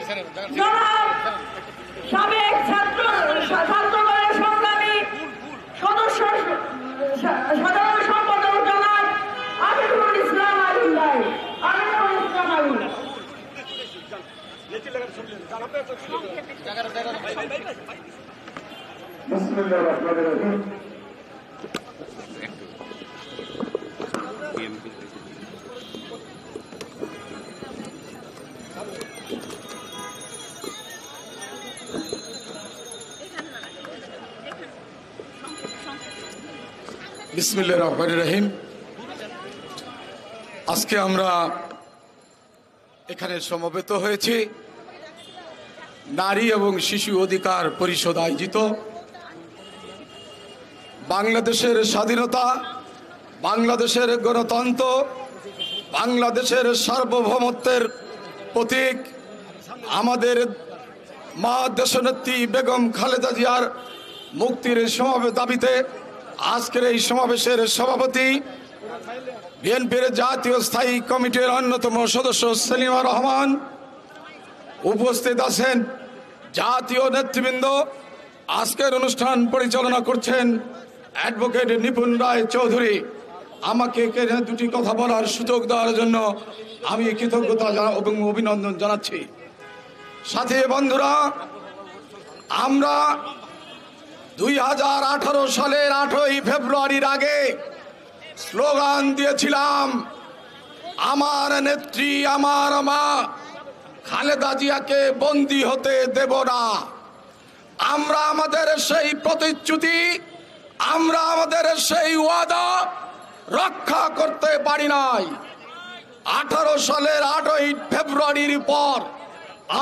জনাব সাবেক ছাত্রদলের সংগ্রামী সদস্য সাধারণ সম্পাদক জনাব আমিনুল ইসলাম আলিম ভাই। বিসমিল্লাহির রহমানির রহিম। আজকে আমরা এখানে সমবেত হয়েছি নারী এবং শিশু অধিকার পরিষদ আয়োজিত বাংলাদেশের স্বাধীনতা, বাংলাদেশের গণতন্ত্র, বাংলাদেশের সার্বভৌমত্বের প্রতীক আমাদের মা দেশনেত্রী বেগম খালেদা জিয়ার মুক্তির দাবিতে আজকের এই সমাবেশের সভাপতি বিএনপির জাতীয় স্থায়ী কমিটির অন্যতম সদস্য সেলিমা রহমান, উপস্থিত আছেন জাতীয় নেতৃবৃন্দ। আজকের অনুষ্ঠান পরিচালনা করছেন অ্যাডভোকেট নিপুণ রায় চৌধুরী। আমাকে দুটি কথা বলার সুযোগ দেওয়ার জন্য আমি কৃতজ্ঞতা এবং অভিনন্দন জানাচ্ছি। সাথী বন্ধুরা, আমরা 2018 সালের 8ই ফেব্রুয়ারির আগে স্লোগান দিয়েছিলাম, আমার নেত্রী আমার মা খালেদা জিয়াকে বন্দী হতে দেব না। আমরা আমাদের সেই প্রতিশ্রুতি, আমরা আমাদের সেই ওয়াদা রক্ষা করতে পারি নাই। 18 সালের 8ই ফেব্রুয়ারির পর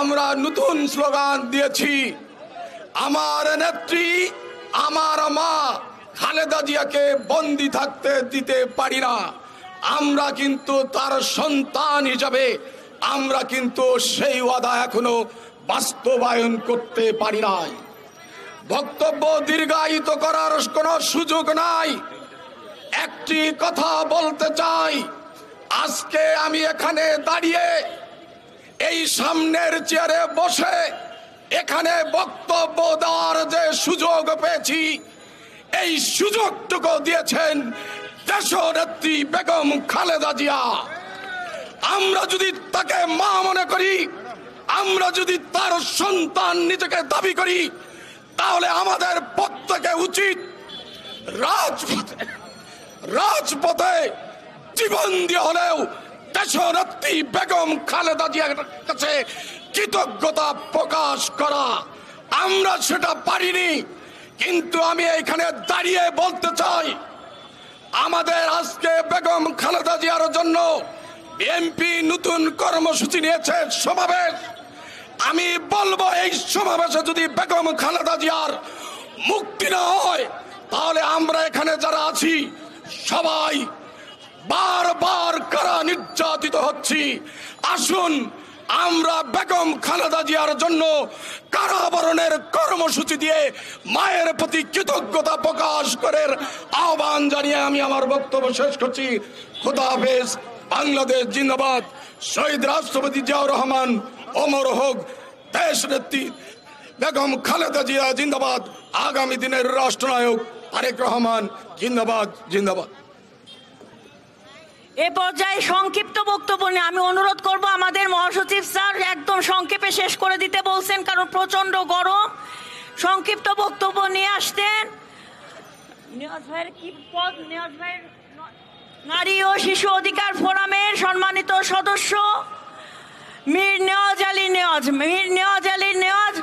আমরা নতুন স্লোগান দিয়েছি, আমার নেত্রী আমার মা খালেদা জিয়াকে বন্দী থাকতে দিতে পারি না। আমরা কিন্তু তার সন্তান হিসাবে আমরা কিন্তু সেই ওয়াদা এখনো বাস্তবায়ন করতে পারি নাই। বক্তব্য দীর্ঘায়িত করার কোনো সুযোগ নাই। একটি কথা বলতে চাই, আজকে আমি এখানে দাঁড়িয়ে এই সামনের চেয়ারে বসে এখানে বক্তব্য দেওয়ার যে সুযোগ পেয়েছি, এই সুযোগটুকু দিয়েছেন দেশনেত্রী বেগম খালেদা জিয়া। আমরা যদি তাকে মা মনে করি, আমরা যদি তার সন্তান নিজেকে দাবি করি, তাহলে আমাদের প্রত্যেকে উচিত রাজপথে জীবন দিয়ে হলেও দেশনেত্রী বেগম খালেদা জিয়ার কাছে কৃতজ্ঞতা প্রকাশ করা। আমরা সেটা পারিনি, কিন্তু আমি এখানে দাঁড়িয়ে বলতে চাই, আমাদের আজকে বেগম খালেদা জিয়ার জন্য বিএনপি নতুন কর্মসূচি নিয়েছে, সমাবেশ। আমি বলবো, এই সমাবেশে যদি বেগম খালেদা জিয়ার মুক্তি না হয়, তাহলে আমরা এখানে যারা আছি সবাই বারবার কারা নির্যাতিত হচ্ছি। আসুন আমরা বেগম খালেদা জিয়ার জন্য কারাবরণের কর্মসূচি দিয়ে মায়ের প্রতি কৃতজ্ঞতা প্রকাশ করার আহ্বান জানিয়ে আমি আমার বক্তব্য শেষ করছি। খোদা হাফেজ। বাংলাদেশ জিন্দাবাদ। শহীদ রাষ্ট্রপতি জিয়াউর রহমান অমর হোক। দেশ নেত্রী বেগম খালেদা জিয়া জিন্দাবাদ। আগামী দিনের রাষ্ট্রনায়ক তারেক রহমান জিন্দাবাদ জিন্দাবাদ। এ পর্যায়ে সংক্ষিপ্ত বক্তব্য নিয়ে আমি অনুরোধ করব আমাদের মহাসচিব স্যার একদম সংক্ষেপে শেষ করে দিতে বলছেন, কারণ প্রচন্ড গরম। সংক্ষিপ্ত বক্তব্য নিয়ে আসতেন নিয়াজ ভাইয়ের কি পদ, নিয়াজ ভাইয়ের নারী ও শিশু অধিকার ফোরামের সম্মানিত সদস্য মীর নেওয়াজ আলী নেওয়াজ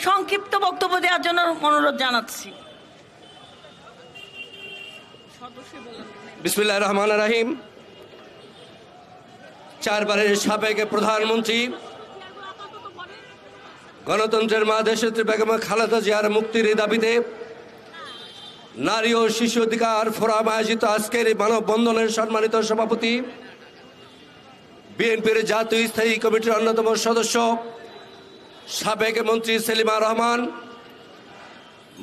সংক্ষিপ্ত বক্তব্য দেওয়ার জন্য অনুরোধ জানাচ্ছি। বিসমিল্লাহির রহমানির রহিম। 4 বারের সাবেক প্রধানমন্ত্রী, গণতন্ত্রের মা দেশনেত্রী বেগম খালেদা জিয়ার মুক্তির দাবিতে নারী ও শিশু অধিকার ফোরাম আয়োজিত আজকের মানববন্ধনের সম্মানিত সভাপতি, বিএনপির জাতীয় স্থায়ী কমিটির অন্যতম সদস্য সাবেক মন্ত্রী সেলিমা রহমান,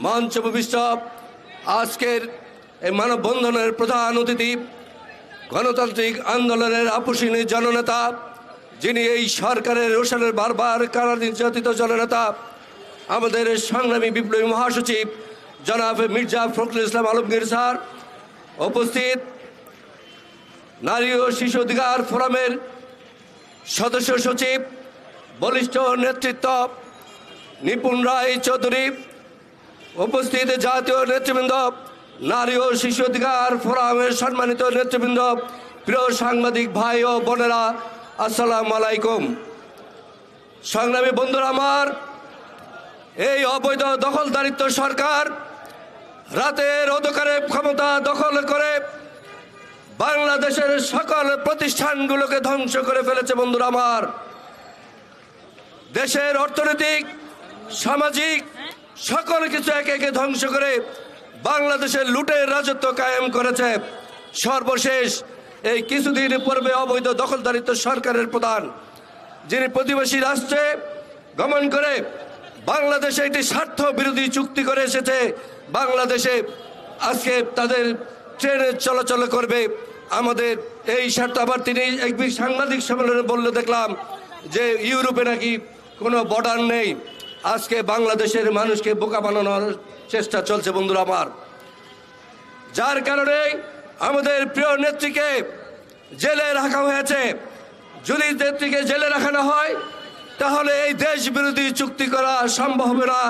মঞ্চ উপবিষ্ট আজকের এই মানববন্ধনের প্রধান অতিথি, গণতান্ত্রিক আন্দোলনের আপসীন জননেতা যিনি এই সরকারের রোশনের বারবার কারা নির্যাতিত জননেতা, আমাদের সংগ্রামী বিপ্লবী মহাসচিব জনাব মির্জা ফখরুল ইসলাম আলমগীর স্যার উপস্থিত, নারী ও শিশু অধিকার ফোরামের সদস্য সচিব, বলিষ্ঠ নেতৃত্ব নিপুণ রায় চৌধুরী, উপস্থিত জাতীয় নেতৃবৃন্দ, নারী ও শিশু অধিকার ফোরামের সম্মানিত নেতৃবৃন্দ, প্রিয় সাংবাদিক ভাই ও বোনেরা, আসসালামু আলাইকুম। সংগ্রামী বন্ধুরা আমার, এই অবৈধ দখলদারিত্ব সরকার রাতের অন্ধকারে ক্ষমতা দখল করে বাংলাদেশের সকল প্রতিষ্ঠানগুলোকে ধ্বংস করে ফেলেছে। বন্ধুরা আমার, দেশের অর্থনৈতিক, সামাজিক সকল কিছু একে একে ধ্বংস করে বাংলাদেশের লুটের রাজত্ব কায়েম করেছে। সর্বশেষ এই কিছুদিন পূর্বে অবৈধ দখলদারিত্ব সরকারের প্রধান, যিনি প্রতিবেশী রাষ্ট্রে গমন করে বাংলাদেশে একটি স্বার্থ বিরোধী চুক্তি করে এসেছে। বাংলাদেশে আজকে তাদের ট্রেনে চলাচল করবে আমাদের এই স্বার্থ। আবার তিনি এক সাংবাদিক সম্মেলনে বললে দেখলাম যে ইউরোপে নাকি কোনো বর্ডার নেই। আজকে বাংলাদেশের মানুষকে বোকা বানানোর চেষ্টা চলছে। বন্ধুরা আমার, যার কারণে আমাদের প্রিয় নেত্রীকে জেলে রাখা হয়েছে। যদি নেত্রীকে জেলে রাখানো হয় তাহলে এই দেশ বিরোধী চুক্তি করা সম্ভব হবে না।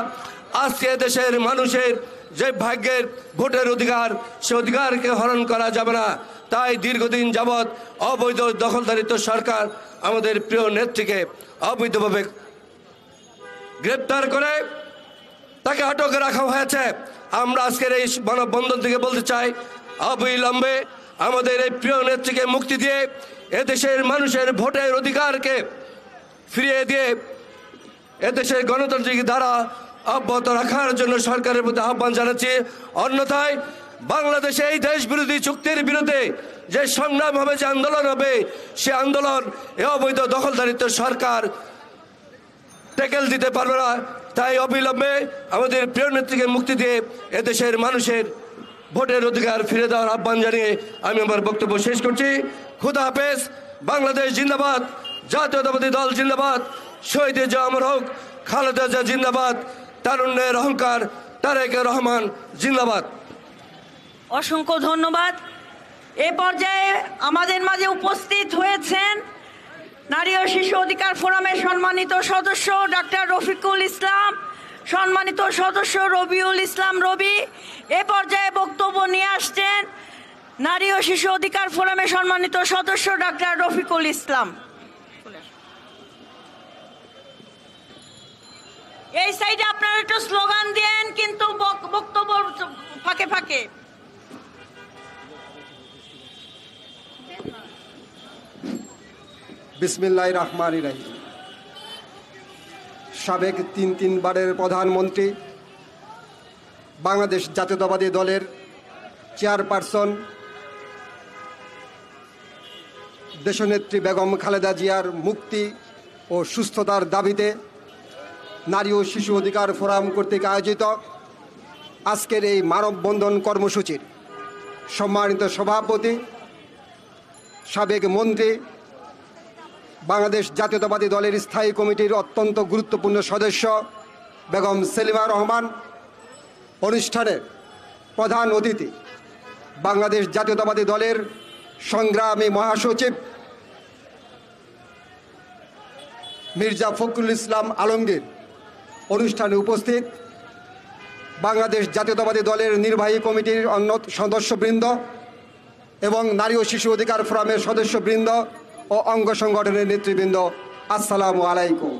আজকে দেশের মানুষের যে ভাগ্যের ভোটের অধিকার, সে অধিকারকে হরণ করা যাবে না। তাই দীর্ঘদিন যাবৎ অবৈধ দখলদারিত্ব সরকার আমাদের প্রিয় নেত্রীকে অবৈধভাবে গ্রেপ্তার করে তাকে আটকে রাখা হয়েছে। আমরা আজকের এই মানববন্ধন থেকে বলতে চাই, অবিলম্বে আমাদের এই প্রিয় নেত্রীকে মুক্তি দিয়ে এদেশের মানুষের ভোটের অধিকারকে ফিরিয়ে দিয়ে এদেশের গণতান্ত্রিক ধারা অব্যাহত রাখার জন্য সরকারের প্রতি আহ্বান জানাচ্ছি। অন্যথায় বাংলাদেশে এই দেশ বিরোধী চুক্তির বিরুদ্ধে যে সংগ্রাম হবে, যে আন্দোলন হবে, সে আন্দোলন এ অবৈধ দখলদারিত্ব সরকার টেকেল দিতে পারবে না। তাই অবিলম্বে আমাদের প্রিয় নেত্রীকে মুক্তি দিয়ে এদেশের মানুষের ভোটের অধিকার ফিরে দেওয়ার আহ্বান জানিয়ে আমি আমার বক্তব্য শেষ করছি। খুদা হাফেজ। বাংলাদেশ জিন্দাবাদ, জাতীয়তাবাদী দল জিন্দাবাদ, শহীদ অমর হোক খালেদা জিয়া জিন্দাবাদ, তারুণ্যের অহংকার তারেক রহমান জিন্দাবাদ। অসংখ্য ধন্যবাদ। এ পর্যায়ে আমাদের মাঝে উপস্থিত হয়েছেন নারী ও শিশু অধিকার ফোরামের সম্মানিত সদস্য ডাক্তার রফিকুল ইসলাম, সম্মানিত সদস্য রবিউল ইসলাম রবি। এ পর্যায়ে বক্তব্য নিয়ে আসছেন নারী ও শিশু অধিকার ফোরামের সম্মানিত সদস্য ডাক্তার রফিকুল ইসলাম। এই সাইডে আপনারা একটু স্লোগান দেন, কিন্তু বক্তব্য ফাঁকে ফাঁকে। বিসমিল্লাহির রহমানির রহিম। সাবেক তিনবারের প্রধানমন্ত্রী, বাংলাদেশ জাতীয়তাবাদী দলের চেয়ারপারসন দেশনেত্রী বেগম খালেদা জিয়ার মুক্তি ও সুস্থতার দাবিতে নারী ও শিশু অধিকার ফোরাম কর্তৃক আয়োজিত আজকের এই মানববন্ধন কর্মসূচির সম্মানিত সভাপতি, সাবেক মন্ত্রী, বাংলাদেশ জাতীয়তাবাদী দলের স্থায়ী কমিটির অত্যন্ত গুরুত্বপূর্ণ সদস্য বেগম সেলিমা রহমান, অনুষ্ঠানের প্রধান অতিথি বাংলাদেশ জাতীয়তাবাদী দলের সংগ্রামী মহাসচিব মির্জা ফখরুল ইসলাম আলমগীর, অনুষ্ঠানে উপস্থিত বাংলাদেশ জাতীয়তাবাদী দলের নির্বাহী কমিটির অন্য সদস্যবৃন্দ এবং নারী ও শিশু অধিকার ফোরামের সদস্যবৃন্দ ও অঙ্গ সংগঠনের নেতৃবৃন্দ, আসসালামু আলাইকুম।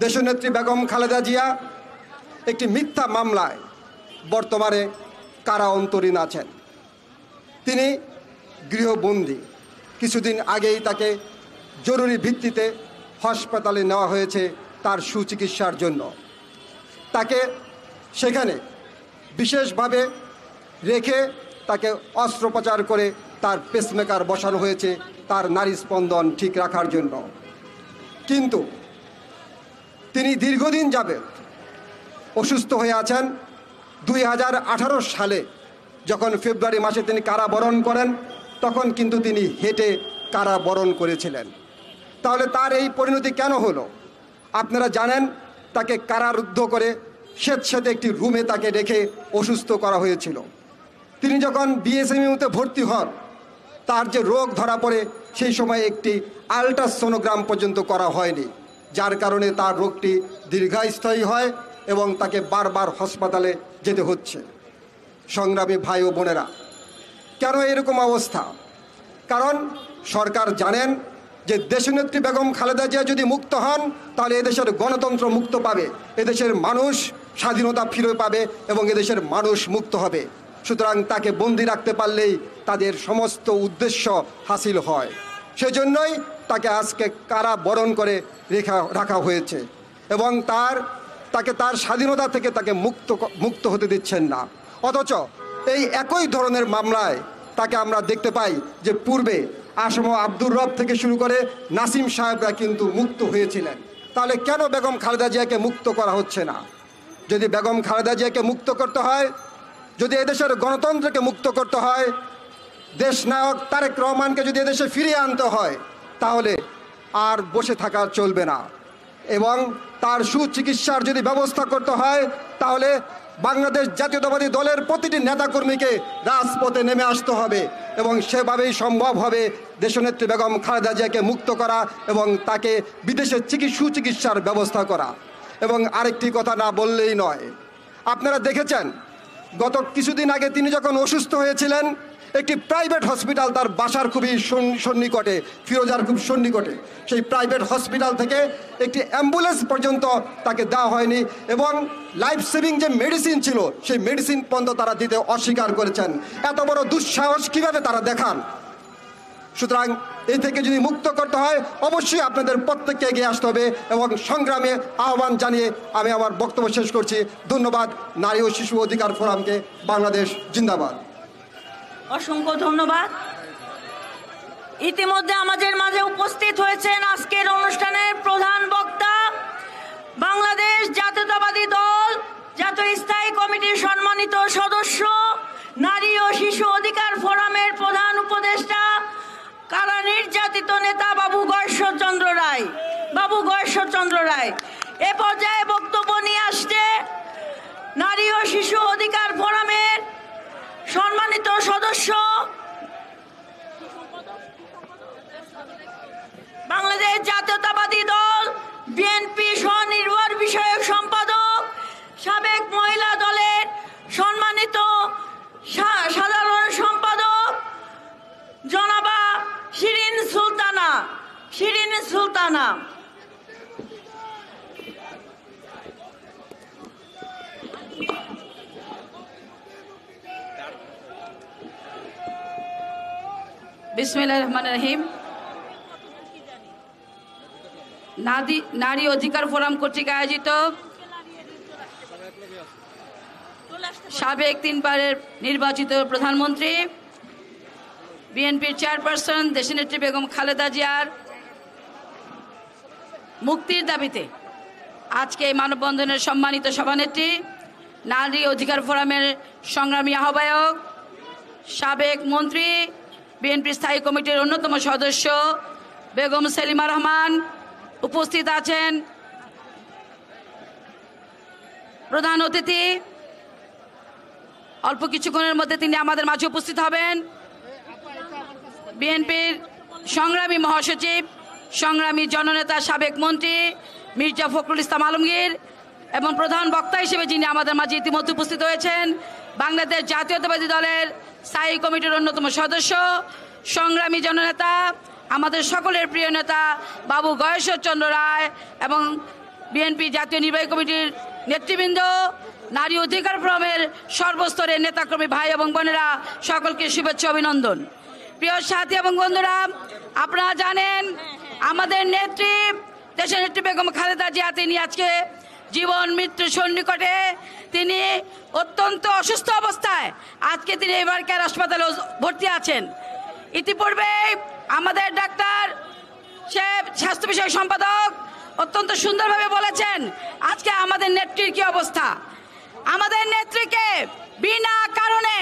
দেশনেত্রী বেগম খালেদা জিয়া একটি মিথ্যা মামলায় বর্তমানে কারা অন্তরীণ আছেন। তিনি গৃহবন্দী। কিছুদিন আগেই তাকে জরুরি ভিত্তিতে হাসপাতালে নেওয়া হয়েছে তার সুচিকিৎসার জন্য। তাকে সেখানে বিশেষভাবে রেখে তাকে অস্ত্রোপচার করে তার পেসমেকার বসানো হয়েছে তার নারী স্পন্দন ঠিক রাখার জন্য। কিন্তু তিনি দীর্ঘদিন যাবত অসুস্থ হয়ে আছেন। 2018 সালে যখন ফেব্রুয়ারি মাসে তিনি কারাবরণ করেন, তখন কিন্তু তিনি হেঁটে কারাবরণ করেছিলেন। তাহলে তার এই পরিণতি কেন হলো? আপনারা জানেন, তাকে কারারুদ্ধ করে স্বেচ্ছাতে একটি রুমে তাকে রেখে অসুস্থ করা হয়েছিল। তিনি যখন বিএসএমইউতে ভর্তি হন, তার যে রোগ ধরা পড়ে সেই সময় একটি আল্ট্রাসোনোগ্রাম পর্যন্ত করা হয়নি, যার কারণে তার রোগটি দীর্ঘস্থায়ী হয় এবং তাকে বারবার হাসপাতালে যেতে হচ্ছে। সংগ্রামী ভাই ও বোনেরা, কেন এরকম অবস্থা? কারণ সরকার জানেন যে দেশনেত্রী বেগম খালেদা জিয়া যদি মুক্ত হন, তাহলে এদেশের গণতন্ত্র মুক্ত পাবে, এদেশের মানুষ স্বাধীনতা ফিরে পাবে এবং এদেশের মানুষ মুক্ত হবে। সুতরাং তাকে বন্দি রাখতে পারলেই তাদের সমস্ত উদ্দেশ্য হাসিল হয়। সেজন্যই তাকে আজকে কারাবরণ করে রাখা হয়েছে এবং তাকে তার স্বাধীনতা থেকে তাকে মুক্ত হতে দিচ্ছেন না। অথচ এই একই ধরনের মামলায় তাকে আমরা দেখতে পাই যে পূর্বে আসম আব্দুর রব থেকে শুরু করে নাসিম সাহেবরা কিন্তু মুক্ত হয়েছিলেন। তাহলে কেন বেগম খালেদা জিয়াকে মুক্ত করা হচ্ছে না? যদি বেগম খালেদা জিয়াকে মুক্ত করতে হয়, যদি এদেশের গণতন্ত্রকে মুক্ত করতে হয়, দেশনায়ক তারেক রহমানকে যদি এদেশে ফিরিয়ে আনতে হয়, তাহলে আর বসে থাকা চলবে না এবং তার সুচিকিৎসার যদি ব্যবস্থা করতে হয়, তাহলে বাংলাদেশ জাতীয়তাবাদী দলের প্রতিটি নেতাকর্মীকে রাজপথে নেমে আসতে হবে এবং সেভাবেই সম্ভব হবে দেশনেত্রী বেগম খালেদা জিয়াকে মুক্ত করা এবং তাকে বিদেশে সুচিকিৎসার ব্যবস্থা করা। এবং আরেকটি কথা না বললেই নয়, আপনারা দেখেছেন গত কিছুদিন আগে তিনি যখন অসুস্থ হয়েছিলেন, একটি প্রাইভেট হসপিটাল তার বাসার খুবই সন্নিকটে, ফিরোজার খুব সন্নিকটে, সেই প্রাইভেট হসপিটাল থেকে একটি অ্যাম্বুলেন্স পর্যন্ত তাকে দেওয়া হয়নি এবং লাইফ সেভিং যে মেডিসিন ছিল সেই মেডিসিন পর্যন্ত তারা দিতে অস্বীকার করেছেন। এত বড় দুঃসাহস কিভাবে তারা দেখান? সুতরাং এই থেকে যদি মুক্ত করতে হয়, অবশ্যই আপনাদের প্রত্যেককে এগিয়ে আসতে হবে এবং সংগ্রামে আহ্বান জানিয়ে আমি আমার বক্তব্য শেষ করছি। ধন্যবাদ। নারী ও শিশু অধিকার ফোরামকে। বাংলাদেশ জিন্দাবাদ। অসংখ্য ধন্যবাদ। ইতিমধ্যে আমাদের মাঝে উপস্থিত হয়েছেন আজকের অনুষ্ঠানের প্রধান বক্তা, বাংলাদেশ জাতীয়তাবাদী দল জাতীয় স্থায়ী কমিটির সম্মানিত সদস্য, নারী ও শিশু অধিকার ফোরামের প্রধান উপদেষ্টা, কারা নির্যাতিত নেতা বাবু গয়েশ্বরচন্দ্র রায়। এ পর্যায়ে বক্তব্য নিয়ে আসছে নারী ও শিশু অধিকার ফোরামের সম্মানিত সদস্য, বাংলাদেশ জাতীয়তাবাদী দল বিএনপি স্বনির্ভর বিষয়ক সম্পাদক, সাবেক মহিলা দলের সম্মানিত সাধারণ সম্পাদক জনাবা শিরিন সুলতানা। বিসমিল্লাহির রহমানির রহিম। নারী অধিকার ফোরাম কর্তৃক আয়োজিত সাবেক 3 বারের নির্বাচিত প্রধানমন্ত্রী, বিএনপির চেয়ারপারসন দেশনেত্রী বেগম খালেদা জিয়ার মুক্তির দাবিতে আজকে এই মানববন্ধনের সম্মানিত সভানেত্রী, নারী অধিকার ফোরামের সংগ্রামী আহ্বায়ক, সাবেক মন্ত্রী, বিএনপি স্থায়ী কমিটির অন্যতম সদস্য বেগম সেলিমা রহমান উপস্থিত আছেন। প্রধান অতিথি অল্প কিছুক্ষণের মধ্যে তিনি আমাদের মাঝে উপস্থিত হবেন। বিএনপির সংগ্রামী মহাসচিব, সংগ্রামী জননেতা, সাবেক মন্ত্রী মির্জা ফখরুল ইসলাম আলমগীর এবং প্রধান বক্তা হিসেবে যিনি আমাদের মাঝে ইতিমধ্যে উপস্থিত হয়েছেন, বাংলাদেশ জাতীয়তাবাদী দলের স্থায়ী কমিটির অন্যতম সদস্য, সংগ্রামী জননেতা, আমাদের সকলের প্রিয় নেতা বাবু গয়েশ্বরচন্দ্র রায় এবং বিএনপি জাতীয় নির্বাহী কমিটির নেতৃবৃন্দ, নারী অধিকার ফোরামের সর্বস্তরের নেতাকর্মী ভাই এবং বোনেরা, সকলকে শুভেচ্ছা অভিনন্দন। প্রিয় সাথী এবং বন্ধুরা, আপনারা জানেন আমাদের নেত্রী দেশনেত্রী বেগম খালেদা জিয়া তিনি আজকে জীবন মৃত্যু সন্নিকটে, তিনি অত্যন্ত অসুস্থ অবস্থায় আজকে তিনি এবার কেয়ার হাসপাতালে ভর্তি আছেন। ইতিপূর্বে আমাদের ডাক্তার স্বাস্থ্য বিষয়ক সম্পাদক অত্যন্ত সুন্দরভাবে বলেছেন আজকে আমাদের নেত্রীর কি অবস্থা। আমাদের নেত্রীকে বিনা কারণে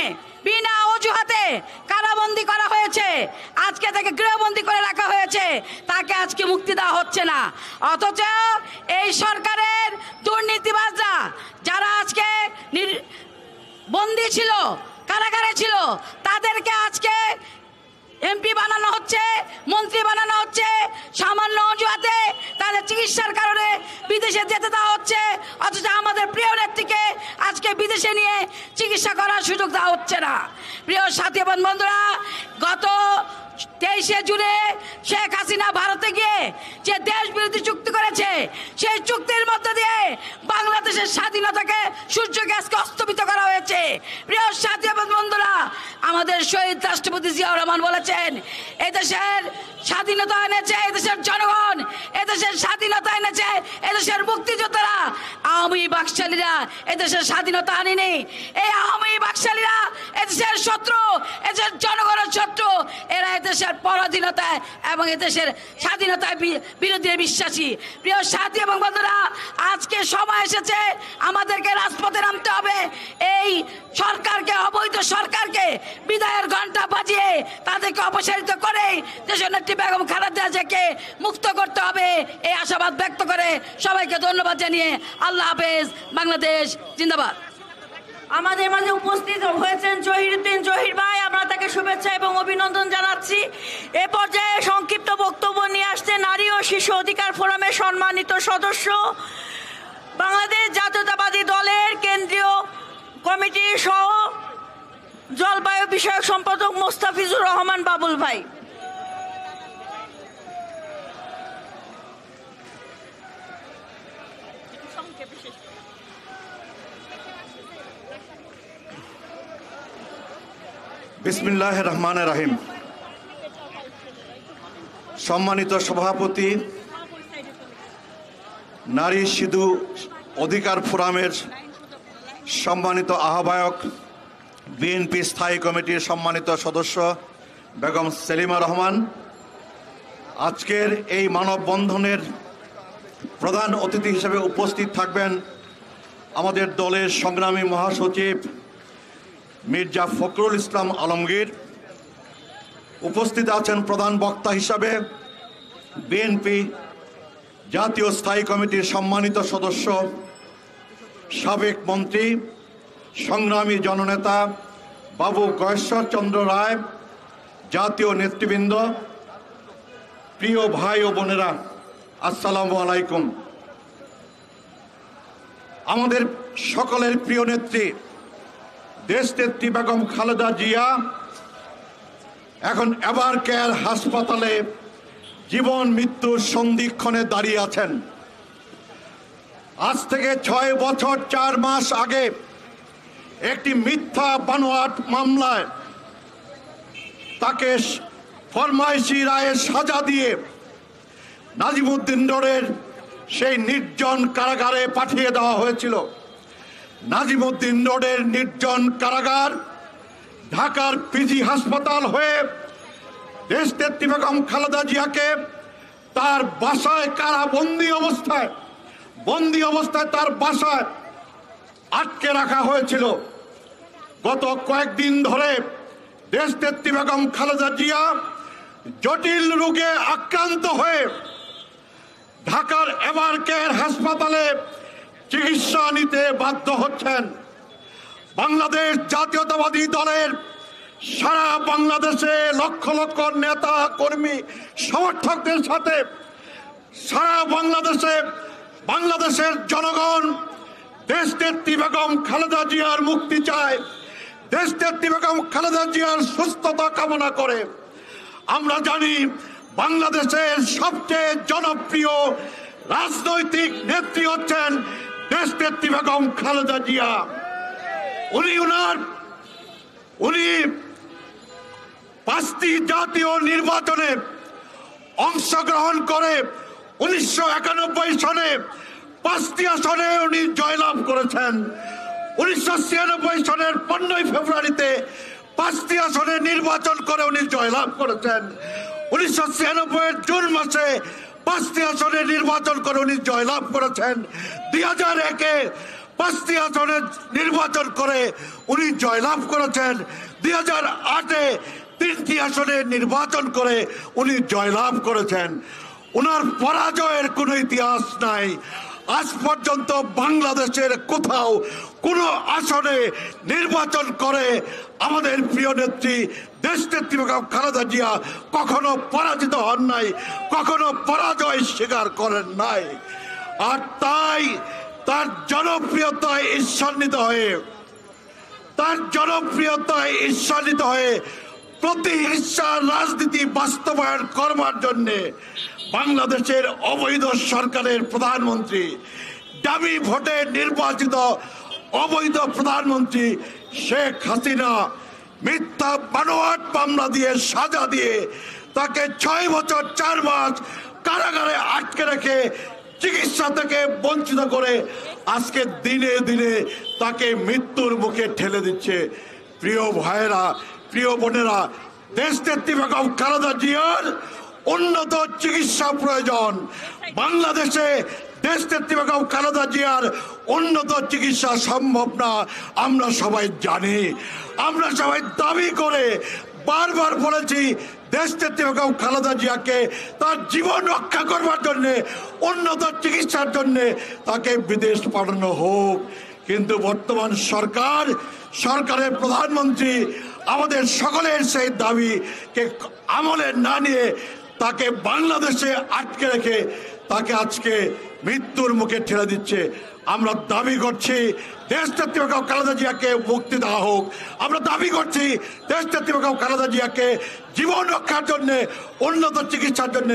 বিনা অজুহাতে কারাবন্দী করা হয়েছে, আজকে তাকে গৃহবন্দী করে রাখা হয়েছে, তাকে আজকে মুক্তি দেওয়া হচ্ছে না। অথচ এই সরকারের দুর্নীতিবাজরা যারা আজকে বন্দী ছিল, কারাগারে ছিল, তাদেরকে আজকে এমপি বানানো হচ্ছে, মন্ত্রী বানানো হচ্ছে, সামান্য অজুহাতে তাদের চিকিৎসার কারণে বিদেশে যেতে দেওয়া হচ্ছে। অথচ আমাদের প্রিয় নেত্রীকে আজকে বিদেশে নিয়ে চিকিৎসা করার সুযোগ দেওয়া হচ্ছে না। প্রিয় সাথী এবং বন্ধুরা, গত 23শে জুনে শেখ হাসিনা ভারতে গিয়ে যে দেশ বিরোধী চুক্তি করেছে, সেই চুক্তির মধ্য দিয়ে বাংলাদেশের স্বাধীনতাকে সূর্যকে আজকে অস্তমিত করা হয়েছে। প্রিয় সাথী এবং বন্ধুরা, আমাদের শহীদ রাষ্ট্রপতি জিয়াউর রহমান বলেছেন, এদেশের স্বাধীনতা এনেছে এদেশের জনগণ, এদেশের স্বাধীনতা এনেছে এদেশের মুক্তিযোদ্ধারা। আওয়ামী বাকশালীরা এদেশের স্বাধীনতা আনেনি। এই আওয়ামী বাকশালীরা এদেশের শত্রু, এদেশের জনগণের শত্রু। এরা এদেশের পরাধীনতায় এবং এদেশের স্বাধীনতায় বিরোধী বিশ্বাসী। প্রিয় সাথী এবং বন্ধুরা, আজকে সময় এসেছে আমাদেরকে রাজপথে নামতে হবে। এই সরকারকে, অবৈধ সরকারকে বিদায়ের ঘন্টা বাজিয়ে তাদেরকে অপসারিত করে দেশের নেত্রী বেগম খালেদা জিয়াকে মুক্ত করতে হবে, এই আশাবাদ ব্যক্ত করে সবাইকে ধন্যবাদ জানিয়ে আল্লাহ হাফেজ। বাংলাদেশ জিন্দাবাদ। আমাদের মাঝে উপস্থিত হয়েছেন জহিরুদ্দিন জহির ভাই, আমরা তাকে শুভেচ্ছা এবং অভিনন্দন জানাচ্ছি। এ পর্যায়ে সংক্ষিপ্ত বক্তব্য নিয়ে আসছে নারী ও শিশু অধিকার ফোরামের সম্মানিত সদস্য, বাংলাদেশ জাতীয়তাবাদী দলের কেন্দ্রীয় কমিটির সহ জলবায়ু বিষয়ক সম্পাদক মোস্তাফিজুর রহমান বাবুল ভাই। বিসমিল্লাহির রহমানির রহিম। সম্মানিত সভাপতি, নারী শিশু অধিকার ফোরামের সম্মানিত আহ্বায়ক, বিএনপি স্থায়ী কমিটির সম্মানিত সদস্য বেগম সেলিমা রহমান, আজকের এই মানববন্ধনের প্রধান অতিথি হিসেবে উপস্থিত থাকবেন আমাদের দলের সংগ্রামী মহাসচিব মির্জা ফখরুল ইসলাম আলমগীর। উপস্থিত আছেন প্রধান বক্তা হিসাবে বিএনপি জাতীয় স্থায়ী কমিটির সম্মানিত সদস্য, সাবেক মন্ত্রী, সংগ্রামী জননেতা বাবু গয়েশ্বরচন্দ্র রায়, জাতীয় নেতৃবৃন্দ, প্রিয় ভাই ও বোনেরা, আসসালামু আলাইকুম। আমাদের সকলের প্রিয় নেত্রী দেশনেত্রী বেগম খালেদা জিয়া এখন এভার কেয়ার হাসপাতালে জীবন মৃত্যুর সন্ধিক্ষণে দাঁড়িয়ে আছেন। আজ থেকে 6 বছর 4 মাস আগে একটি মিথ্যা বানোয়াট মামলায় তাকে ফরমাইশি রায়ের সাজা দিয়ে নাজিমুদ্দিন রোডের সেই নির্জন কারাগারে পাঠিয়ে দেওয়া হয়েছিল। নাজিমুদ্দিন রোডের নির্জন কারাগার ঢাকার পিজি হাসপাতাল হয়ে দেশনেত্রী বেগম খালেদা জিয়াকে তার বাসায় বন্দি অবস্থায় তার বাসায় আটকে রাখা হয়েছিল। গত কয়েকদিন ধরে দেশনেত্রী বেগম খালেদা জিয়া জটিল রোগে আক্রান্ত হয়ে ঢাকার এভার কেয়ার হাসপাতালে চিকিৎসা নিতে বাধ্য হচ্ছেন। বাংলাদেশ জাতীয়তাবাদী দলের সারা বাংলাদেশে লক্ষ লক্ষ নেতা কর্মী সমর্থকদের সাথে সারা বাংলাদেশের জনগণ দেশনেত্রী বেগম খালেদা জিয়ার মুক্তি চায়, দেশনেত্রী বেগম খালেদা জিয়ার সুস্থতা কামনা করে। আমরা জানি বাংলাদেশের সবচেয়ে জনপ্রিয় রাজনৈতিক নেত্রী হচ্ছেন দেশনেত্রী বেগম খালেদা জিয়া। উনি 5টি জাতীয় নির্বাচনে অংশগ্রহণ করে 1991 সনে 5টি আসনে উনি জয়লাভ করেছেন। 1996 সনের 15 ফেব্রুয়ারিতে 5টি আসনে নির্বাচন করে উনি জয়লাভ করেছেন। 1996 জুন মাসে 5টি আসনে নির্বাচন করে উনি জয়লাভ করেছেন। 2001-এ 5টি আসনে নির্বাচন করে উনি জয়লাভ করেছেন। 2008-এ 3টি আসনে নির্বাচন করে উনি জয়লাভ করেছেন। ওনার পরাজয়ের কোনো ইতিহাস নাই। আজ পর্যন্ত বাংলাদেশের কোথাও কোনো আসনে নির্বাচন করে আমাদের প্রিয় নেত্রী দেশনেত্রী বেগম খালেদা জিয়া কখনো পরাজিত হন নাই, কখনো পরাজয় স্বীকার করেন নাই। আর তাই তার জনপ্রিয়তায় ঈর্ষান্বিত হয়ে প্রতিহিংসার রাজনীতি বাস্তবায়ন করবার জন্যে বাংলাদেশের অবৈধ সরকারের প্রধানমন্ত্রী, দামি ভোটে নির্বাচিত অবৈধ প্রধানমন্ত্রী শেখ হাসিনা মিথ্যা বানোয়াট মামলা দিয়ে সাজা দিয়ে তাকে 6 বছর 4 মাস কারাগারে আটকে রেখে চিকিৎসা থেকে বঞ্চিত করে আজকে দিনে দিনে তাকে মৃত্যুর মুখে ঠেলে দিচ্ছে। প্রিয় ভাইয়েরা, প্রিয় বোনেরা, দেশনেত্রী বেগম খালেদা জিয়ার উন্নত চিকিৎসা প্রয়োজন। বাংলাদেশে দেশনেত্রী বেগম খালেদা জিয়ার উন্নত চিকিৎসা সম্ভব না, আমরা সবাই জানি। আমরা সবাই দাবি করে বারবার বলেছি দেশনেত্রী বেগম খালেদা জিয়াকে তার জীবন রক্ষা করবার জন্য, উন্নত চিকিৎসার জন্য তাকে বিদেশ পাঠানো হোক। কিন্তু বর্তমান সরকারের প্রধানমন্ত্রী আমাদের সকলের সেই দাবিকে আমলে না নিয়ে তাকে বাংলাদেশে আটকে রেখে তাকে আজকে মৃত্যুর মুখে ঠেলে দিচ্ছে। আমরা দাবি করছি দেশনেত্রী বেগম খালেদা জিয়াকে মুক্তি দেওয়া হোক। আমরা দাবি করছি দেশনেত্রী বেগম খালেদা জিয়াকে জীবন রক্ষার জন্য, উন্নত চিকিৎসার জন্য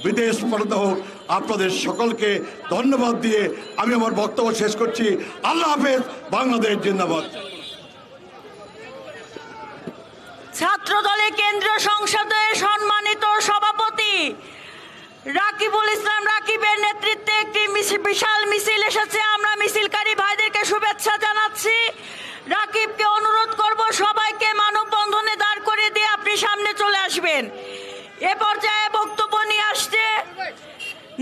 বিদেশ পাঠাতে হোক। আপনাদের সকলকে ধন্যবাদ দিয়ে আমি আমার বক্তব্য শেষ করছি। আল্লাহ হাফেজ। বাংলাদেশ জিন্দাবাদ। ছাত্র দলের কেন্দ্রীয় সংসদের সম্মানিত সভাপতি রাকিবুল ইসলাম রাকিবের নেতৃত্বে একটি বিশাল মিছিল এসেছে। আমরা মিছিলকারী ভাইদেরকে শুভেচ্ছা জানাচ্ছি। রাকিবকে অনুরোধ করব সবাইকে মানববন্ধনে দাঁড় করিয়ে দিয়ে আপনি সামনে চলে আসবেন। এ পর্যায়ে বক্তব্য নিয়ে আসছে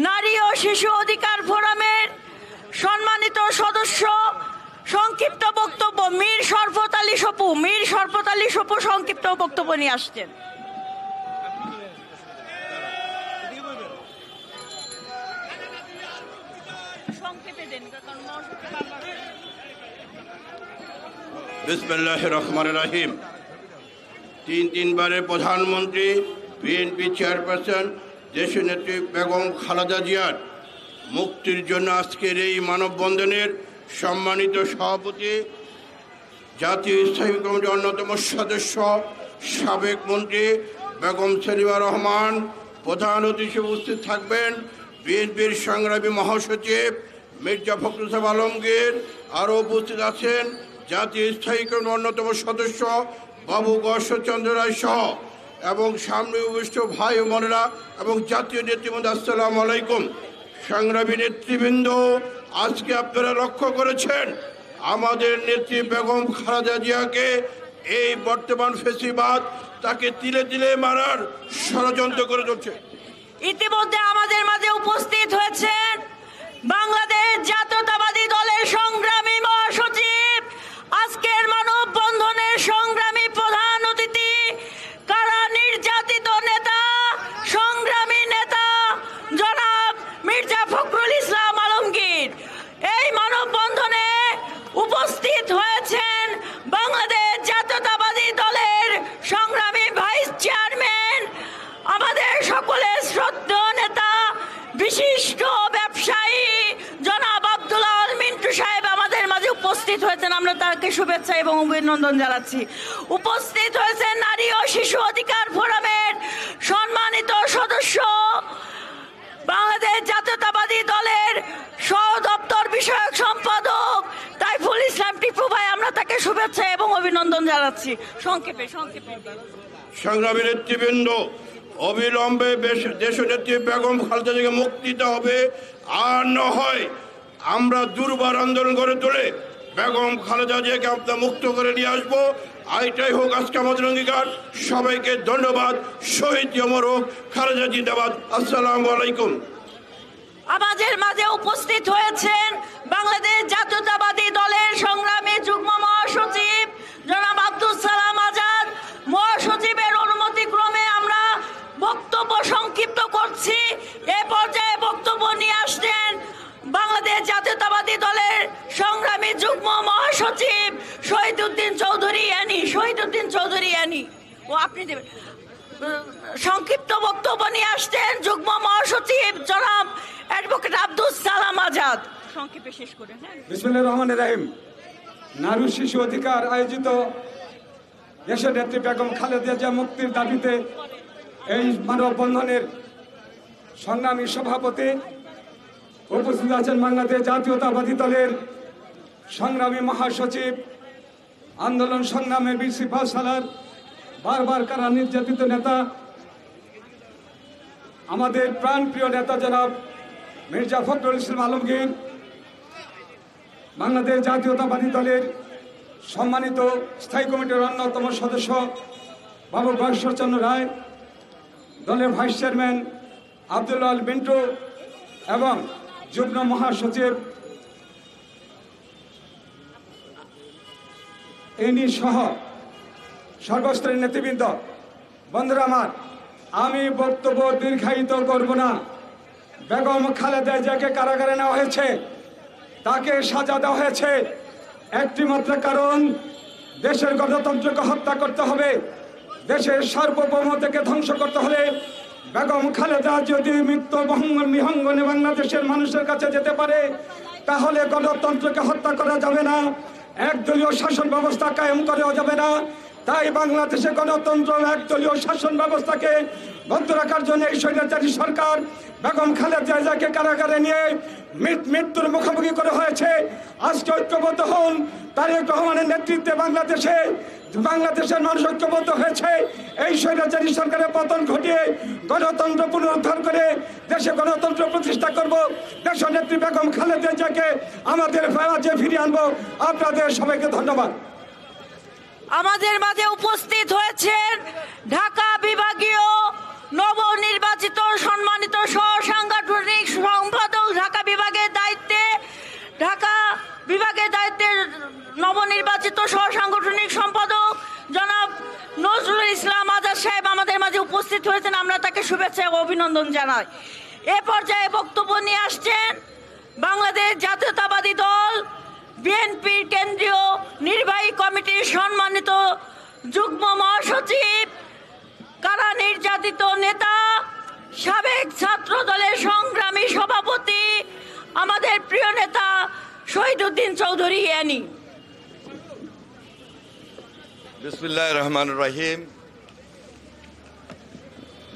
নারী ও শিশু অধিকার ফোরামের সম্মানিত সদস্য। সংক্ষিপ্ত বক্তব্য মীর শরফত আলী সপু সংক্ষিপ্ত বক্তব্য নিয়ে আসছেন। বিসমিল্লাহির রহমানির রহিম। তিনবারের প্রধানমন্ত্রী, বিএনপি চেয়ারপারসন দেশনেত্রী বেগম খালেদা জিয়ার মুক্তির জন্য আজকের এই মানববন্ধনের সম্মানিত সভাপতি, জাতীয় স্থায়ী কমিটির অন্যতম সদস্য, সাবেক মন্ত্রী বেগম সেলিমা রহমান, প্রধান অতিথি হিসেবে উপস্থিত থাকবেন বিএনপির সংগ্রামী মহাসচিব মির্জা ফখরুল ইসলাম আলমগীর। আরও উপস্থিত আছেন জাতীয় স্থায়ী কমিটির অন্যতম সদস্য বাবু গর্ষচন্দ্র রায় সহ এবং সামনে উপস্থিত ভাই ও বোনেরা এবং জাতীয় নেতৃবৃন্দ, আসসালামু আলাইকুম। সংগ্রামী নেতৃবৃন্দ, আজকে আপনারা লক্ষ্য করেছেন আমাদের নেত্রী বেগম খালেদা জিয়াকে এই বর্তমান ফেসিবাদ তাকে তিলে তিলে মারার ষড়যন্ত্র করে চলছে। ইতিমধ্যে আমাদের মাঝে উপস্থিত হয়েছেন বাংলাদেশ জাতীয়তাবাদী দলের সংগ্রামী মহাসচিব, আজকের মানববন্ধনের সংগ্রামী প্রধান অতিথি, কারা নির্যাতিত নেতা, সংগ্রামী নেতা জনাব মির্জা ফখরুল ইসলাম আলমগীর। এই মানববন্ধনে উপস্থিত হয়েছেন বাংলাদেশ জাতীয়তাবাদী দলের সংগ্রামী ভাইস চেয়ারম্যান, আমাদের সকলের শ্রদ্ধেয় নেতা, বিশিষ্ট ব্যবসায়ী জনাব আব্দুল আল মিন্টু সাহেব আমাদের মাঝে উপস্থিত হয়েছেন। আমরা তাকে শুভেচ্ছা এবং অভিনন্দন জানাচ্ছি। উপস্থিত হয়েছেন নারী ও শিশু অধিকার ফোরামের সম্মানিত সদস্য, বাংলাদেশ জাতীয়তাবাদী দলের সহ দপ্তর বিষয়ক সম্পাদক তাইফুল ইসলাম টিপু ভাই, আমরা তাকে শুভেচ্ছা এবং অভিনন্দন জানাচ্ছি। সংক্ষেপে সংগ্রামী নেতৃবৃন্দ, অবিলম্বে দেশনেত্রী বেগম খালেদা জিয়াকে মুক্তি দিতে হবে। আর না হয় আমরা দুর্বার আন্দোলন করে তুলে বেগম খালেদা জিয়াকে আপনার মুক্ত করে নিয়ে আসবো। এইটাই হোক আজকে আমাদের অঙ্গীকার। সবাইকে ধন্যবাদ। শহীদ অমর হোক খালেদা জিন্দাবাদ। আসসালামু আলাইকুম। আমাদের মাঝে উপস্থিত হয়েছেন বাংলাদেশ জাতীয়তাবাদী শহীদুদ্দিন চৌধুরী অ্যানি ও আপনি দেবেন। সংক্ষিপ্ত বক্তব্য নিয়ে আসছেন যুগ্ম মহাসচিব জনাব অ্যাডভোকেট আব্দুল সালাম আজাদ। সংক্ষেপে শেষ করে। বিসমিল্লাহির রহমানির রহিম। নারী শিশু অধিকার আয়োজিত দেশের নেত্রী বেগম খালেদা জিয়া মুক্তির দাবিতে এই মানববন্ধনের সংগ্রামী সভাপতি উপস্থিত আছেন বাংলাদেশ জাতীয়তাবাদী দলের সংগ্রামী মহাসচিব, আন্দোলন সংগ্রামে বীর সিপাহ সালার, বারবার কারা নির্যাতিত নেতা, আমাদের প্রাণপ্রিয় নেতা জনাব মির্জা ফখরুল ইসলাম আলমগীর, বাংলাদেশ জাতীয়তাবাদী দলের সম্মানিত স্থায়ী কমিটির অন্যতম সদস্য বাবু গয়েশ্বরচন্দ্র রায়, দলের ভাইস চেয়ারম্যান আব্দুল্লাহ আল মিন্টু এবং যুগ্ম মহাসচিব এনি সহ সর্বস্তরের নেতৃবৃন্দ, বন্ধুরা আমার, আমি বক্তব্য দীর্ঘায়িত করব না। বেগম খালেদা জিয়াকে কারাগারে নেওয়া হয়েছে, তাকে সাজা দেওয়া হয়েছে একটি মাত্র কারণ, দেশের গণতন্ত্রকে হত্যা করতে হবে, দেশের সার্বভৌমত্বকে ধ্বংস করতে হলে বেগম খালেদা যদি মৃত্যু বিহঙ্গনে বাংলাদেশের মানুষের কাছে যেতে পারে, তাহলে গণতন্ত্রকে হত্যা করা যাবে না, একদলীয় শাসন ব্যবস্থা কায়েম করা যাবে না। তাই বাংলাদেশে গণতন্ত্র একদলীয় শাসন ব্যবস্থাকে বন্ধ রাখার জন্য এই স্বৈরাচারী সরকার বেগম খালেদা জিয়াকে কারাগারে নিয়ে মৃত্যুর মুখোমুখি করা হয়েছে। আজকে ঐক্যবদ্ধ হন, তারেক রহমানের নেতৃত্বে বাংলাদেশের মানুষ ঐক্যবদ্ধ হয়েছে এই স্বৈরাচারী সরকারের পতন ঘটিয়ে গণতন্ত্র পুনরুদ্ধার করে দেশে গণতন্ত্র প্রতিষ্ঠা করব, দেশের নেত্রী বেগম খালেদা জিয়াকে আমাদের মাঝে ফিরিয়ে আনবো। আপনাদের সবাইকে ধন্যবাদ। আমাদের মাঝে উপস্থিত হয়েছেন ঢাকা বিভাগীয় নবনির্বাচিত সম্মানিত সহ সাংগঠনিক সম্পাদক, ঢাকা বিভাগের দায়িত্বে নবনির্বাচিত সহ সাংগঠনিক সম্পাদক জনাব নজরুল ইসলাম আজাদ সাহেব আমাদের মাঝে উপস্থিত হয়েছেন। আমরা তাকে শুভেচ্ছা ও অভিনন্দন জানাই। এ পর্যায়ে বক্তব্য নিয়ে আসছেন বাংলাদেশ জাতীয়তাবাদী দল বিএনপির কেন্দ্রীয় নির্বাহী কমিটির সম্মানিত যুগ্ম মহাসচিব, কারা নির্যাতিত নেতা, সাবেক ছাত্র দলের সংগ্রামী সভাপতি, আমাদের প্রিয় নেতা শহীদুদ্দিন চৌধুরী অ্যানি। বিসমিল্লাহির রহমানির রহিম।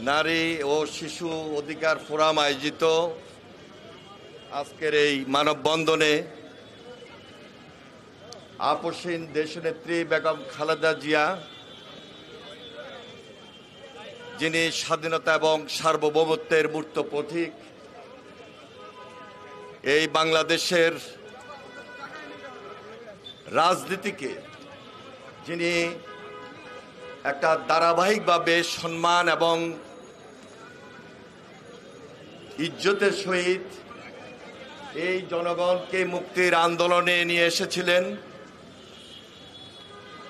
নারী ও শিশু অধিকার ফোরাম আয়োজিত আজকের এই মানববন্ধনে আপসহীন দেশনেত্রী বেগম খালেদা জিয়া, যিনি স্বাধীনতা এবং সার্বভৌমত্বের মূর্ত প্রতীক, এই বাংলাদেশের রাজনীতিকে যিনি একটা ধারাবাহিকভাবে সম্মান এবং ইজ্জতের সহিত এই জনগণকে মুক্তির আন্দোলনে নিয়ে এসেছিলেন,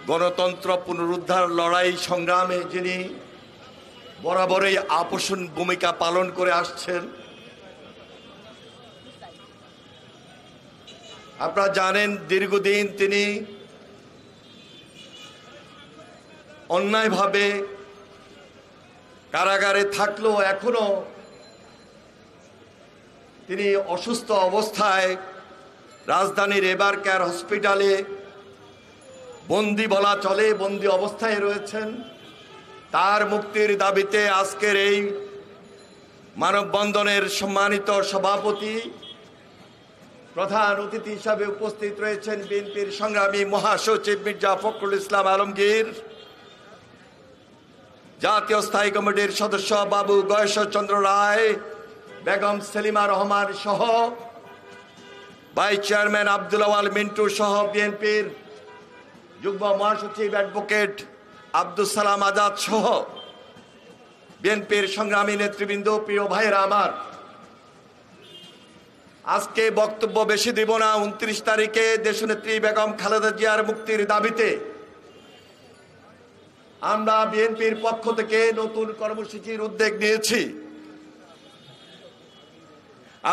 গণতন্ত্র পুনরুদ্ধার লড়াই সংগ্রামে যিনি বরাবরই আপসহীন ভূমিকা পালন করে আসছেন। আপনারা জানেন, দীর্ঘদিন তিনি অন্যায়ভাবে কারাগারে থাকলেও এখনো তিনি অসুস্থ অবস্থায় রাজধানীর এভার কেয়ার হসপিটালে বন্দি বলা চলে, বন্দি অবস্থায় রয়েছেন। তার মুক্তির দাবিতে আজকের এই মানববন্ধনের সম্মানিত সভাপতি, প্রধান অতিথি হিসাবে উপস্থিত রয়েছেন বিএনপির সংগ্রামী মহাসচিব মির্জা ফখরুল ইসলাম আলমগীর, জাতীয় স্থায়ী কমিটির সদস্য বাবু গয়েশ্বরচন্দ্র রায়, বেগম সেলিমা রহমান সহ ভাইস চেয়ারম্যান আব্দুল্লাহ আল মিন্টু সহ বিএনপির যুগ্ম মহাসচিব অ্যাডভোকেট আব্দুল সালাম আজাদ সহ বিএনপির সংগ্রামী নেতৃবৃন্দ, প্রিয় ভাইয়েরা আমার, আজকে বক্তব্য বেশি দিব না। 29 তারিখে দেশনেত্রী বেগম খালেদা জিয়ার মুক্তির দাবিতে আমরা বিএনপির পক্ষ থেকে নতুন কর্মসূচির উদ্যোগ নিয়েছি।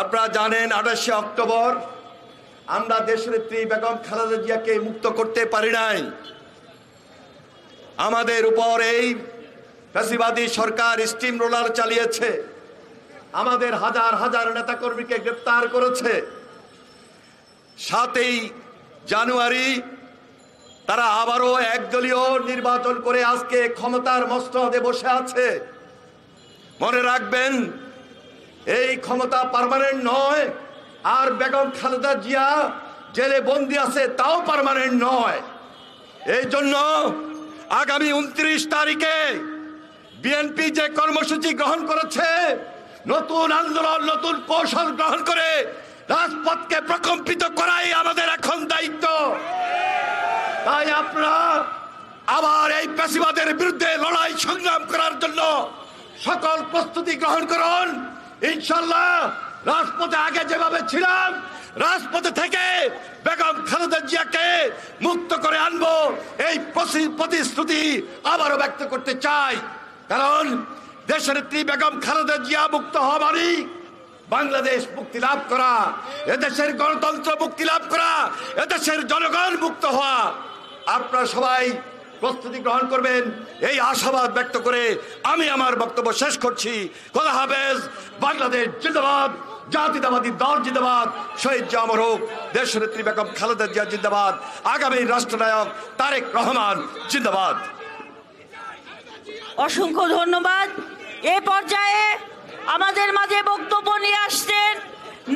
আপনারা জানেন, 28 অক্টোবর আমরা দেশনেত্রী বেগম খালেদা জিয়াকে মুক্ত করতে পারি নাই। আমাদের উপর এই ফ্যাসিবাদী সরকার স্টিম রোলার চালিয়েছে, আমাদের হাজার হাজার নেতাকর্মীকে গ্রেপ্তার করেছে। 7ই জানুয়ারি তারা আবারও একদলীয় নির্বাচন করে আজকে ক্ষমতার মসনদে বসে আছে। মনে রাখবেন, এই ক্ষমতা পার্মানেন্ট নয়, আর বেগম খালেদা জিয়া জেলে বন্দি আছে, তাও পার্মানেন্ট নয়। এই জন্য আগামী 29 তারিখে বিএনপি যে কর্মসূচি গ্রহণ করেছে, নতুন আন্দোলন, নতুন কৌশল গ্রহণ করে রাজপথকে প্রকম্পিত করাই আমাদের এখন দায়িত্ব। তাই আপনারা আবার এই ফ্যাসিবাদের বিরুদ্ধে লড়াই সংগ্রাম করার জন্য সকল প্রস্তুতি গ্রহণ করুন। ইনশাল্লাহ রাজপথে আগে যেভাবে ছিলাম, রাজপথে থেকে বেগম খালেদা জিয়াকে মুক্ত করে আনবো, এই প্রতিশ্রুতি আবারও ব্যক্ত করতে চাই। কারণ দেশনেত্রী বেগম খালেদা জিয়া মুক্ত হওয়া মানে বাংলাদেশ মুক্তি লাভ করা, এদেশের গণতন্ত্র মুক্তি লাভ করা, এদেশের জনগণ মুক্ত হওয়া। আপনারা সবাই প্রস্তুতি গ্রহণ করবেন, এই আশাবাদ ব্যক্ত করে আমি আমার বক্তব্য শেষ করছি। খোদা হাফেজ। বাংলাদেশ জিন্দাবাদ, জাতীয়তাবাদী দল জিন্দাবাদ, শহীদ জিয়া অমর হোক, দেশনেত্রী বেগম খালেদা জিয়া জিন্দাবাদ, আগামী রাষ্ট্রনায়ক তারেক রহমান জিন্দাবাদ। অসংখ্য ধন্যবাদ। এ পর্যায়ে আমাদের মাঝে বক্তব্য নিয়ে আসছেন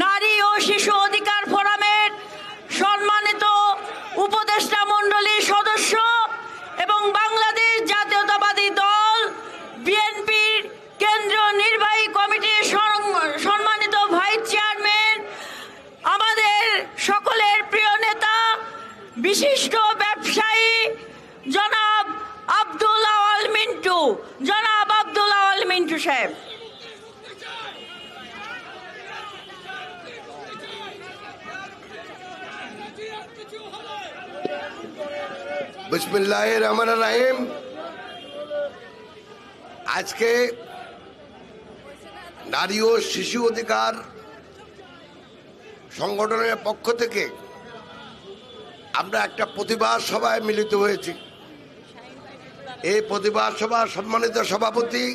নারী ও শিশু অধিকার ফোরামের সম্মানিত উপদেষ্টা মণ্ডলীর সদস্য এবং বাংলাদেশ জাতীয়তাবাদী দল বিএনপির কেন্দ্রীয় নির্বাহী কমিটির সম্মানিত ভাইস চেয়ারম্যান, আমাদের সকলের প্রিয় নেতা, বিশিষ্ট ব্যবসায়ী জনাব আব্দুল আওয়াল মিন্টু, জনাব আব্দুল আওয়াল মিন্টু সাহেব। বিসমিল্লাহির রহমানির রহিম। আজকে নারী ও শিশু অধিকার সংগঠনের পক্ষ থেকে আমরা একটা প্রতিবাদ সভায় মিলিত হয়েছি। এই প্রতিবাদ সভার সম্মানিত সভাপতি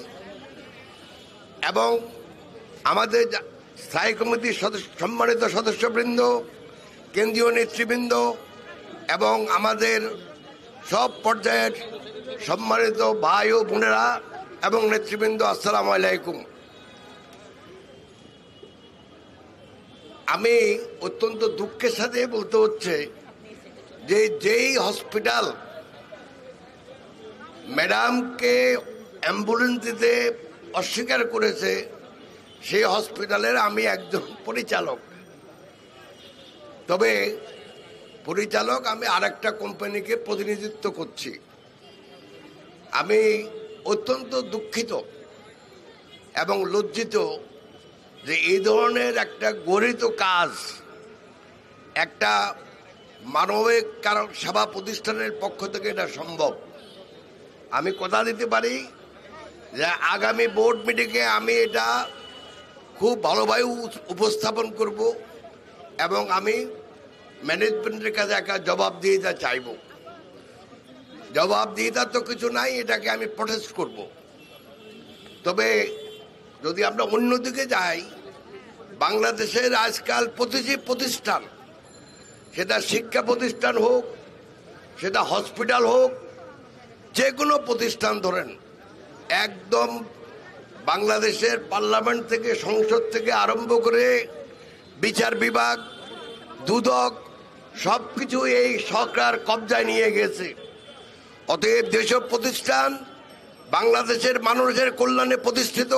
এবং আমাদের স্থায়ী কমিটির সম্মানিত সদস্যবৃন্দ, কেন্দ্রীয় নেতৃবৃন্দ এবং আমাদের সব পর্যায়ের সম্মানিত ভাই ও বোনেরা এবং নেতৃবৃন্দ, আসসালামু আলাইকুম। আমি অত্যন্ত দুঃখের সাথে বলতে হচ্ছে যে যেই হসপিটাল ম্যাডামকে অ্যাম্বুলেন্স দিতে অস্বীকার করেছে, সেই হসপিটালের আমি একজন পরিচালক। তবে পরিচালক আমি আরেকটা কোম্পানিকে প্রতিনিধিত্ব করছি। আমি অত্যন্ত দুঃখিত এবং লজ্জিত যে এই ধরনের একটা গরিত কাজ একটা মানবিক কারণ সেবা প্রতিষ্ঠানের পক্ষ থেকে এটা সম্ভব। আমি কথা দিতে পারি যে আগামী বোর্ড মিটিংয়ে আমি এটা খুব ভালোভাবে উপস্থাপন করব এবং আমি ম্যানেজমেন্টের কাছে একটা জবাবদিহিতা চাইব। জবাবদিহিতা তো কিছু নাই, এটাকে আমি প্রটেস্ট করব। তবে যদি আমরা অন্যদিকে যাই, বাংলাদেশের আজকাল প্রতিটি প্রতিষ্ঠান, সেটা শিক্ষা প্রতিষ্ঠান হোক, সেটা হসপিটাল হোক, যে কোনো প্রতিষ্ঠান ধরেন, একদম বাংলাদেশের পার্লামেন্ট থেকে, সংসদ থেকে আরম্ভ করে বিচার বিভাগ, দুদক, সব কিছু এই সরকার কবজায় নিয়ে গেছে। অতএব যেসব প্রতিষ্ঠান বাংলাদেশের মানুষের কল্যাণে প্রতিষ্ঠিত,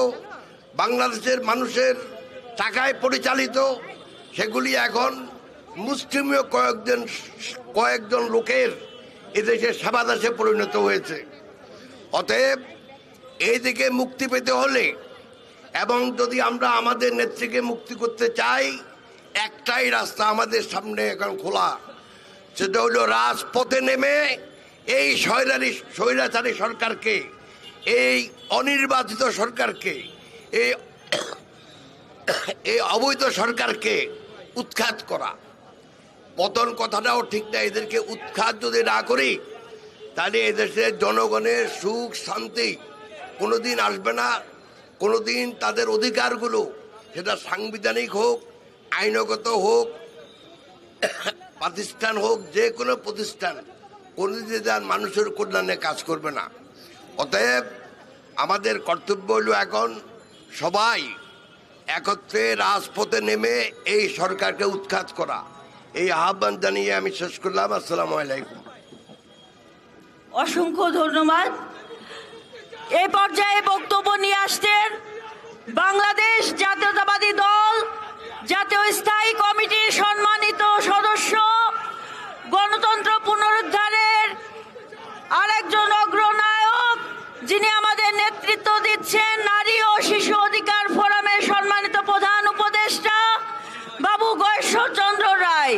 বাংলাদেশের মানুষের টাকায় পরিচালিত, সেগুলি এখন মুষ্টিমেয় কয়েকজন লোকের এদেশের সেবাদাসে পরিণত হয়েছে। অতএব এই দিকে মুক্তি পেতে হলে এবং যদি আমরা আমাদের নেত্রীকে মুক্তি করতে চাই, একটাই রাস্তা আমাদের সামনে এখন খোলা, সেটা হলো রাজপথে নেমে এই স্বৈরাচারী সরকারকে, এই অনির্বাচিত সরকারকে, এই অবৈধ সরকারকে উৎখাত করা। পতন কথাটাও ঠিক না। এদেরকে উৎখাত যদি না করি তাহলে এদেশের জনগণের সুখ শান্তি কোনোদিন আসবে না। কোনোদিন তাদের অধিকারগুলো, সেটা সাংবিধানিক হোক, আইনগত হোক, প্রতিষ্ঠান হোক, যে কোনো প্রতিষ্ঠান কোনোদিন তার মানুষের কল্যাণে কাজ করবে না। অতএব আমাদের কর্তব্য হলো এখন সবাই একত্রে রাজপথে নেমে এই সরকারকে উৎখাত করা। এই আহ্বান জানিয়ে আমি শেষ করলাম। আসসালামু আলাইকুম। অসংখ্য ধন্যবাদ। এই পর্যায়ে বক্তব্য নিয়ে আসছেন বাংলাদেশ জাতীয়তাবাদী দল জাতীয় স্থায়ী কমিটির সম্মানিত সদস্য, গণতন্ত্র পুনরুদ্ধারের আরেকজন অগ্রনায়ক, যিনি আমাদের নেতৃত্ব দিচ্ছেন নারী ও শিশু অধিকার ফোরামের সম্মানিত প্রধান উপদেষ্টা বাবু গয়েশ্বরচন্দ্র রায়।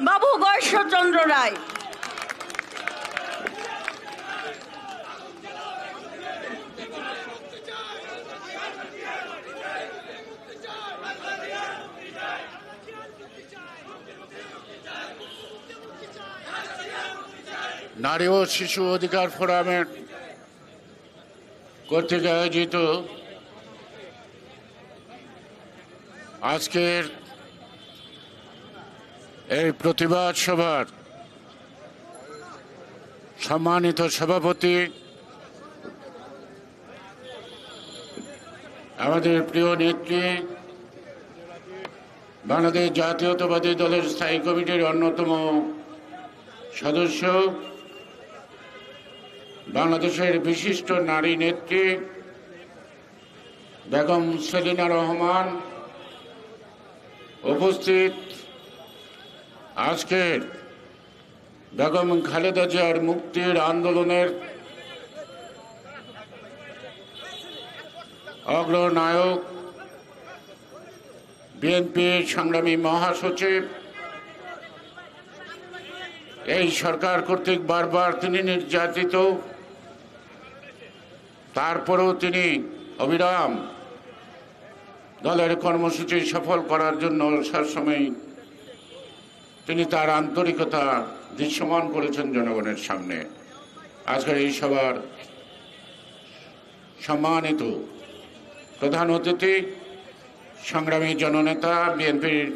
বাবু গয়েশ্বরচন্দ্র রায়। নারী ও শিশু অধিকার ফোরামের কর্তৃক আয়োজিত আজকের এই প্রতিবাদ সভার সম্মানিত সভাপতি, আমাদের প্রিয় নেত্রী, বাংলাদেশ জাতীয়তাবাদী দলের স্থায়ী কমিটির অন্যতম সদস্য, বাংলাদেশের বিশিষ্ট নারী নেত্রী বেগম সেলিনা রহমান, উপস্থিত আজকের বেগম খালেদা জিয়ার মুক্তির আন্দোলনের অগ্রনায়ক, বিএনপির সংগ্রামী মহাসচিব, এই সরকার কর্তৃক বারবার তিনি নির্যাতিত, তারপরেও তিনি অবিরাম দলের কর্মসূচি সফল করার জন্য সবসময় তিনি তার আন্তরিকতা দৃশ্যমান করেছেন জনগণের সামনে। আজকের এই সভার সম্মানিত প্রধান অতিথি, সংগ্রামী জননেতা, বিএনপির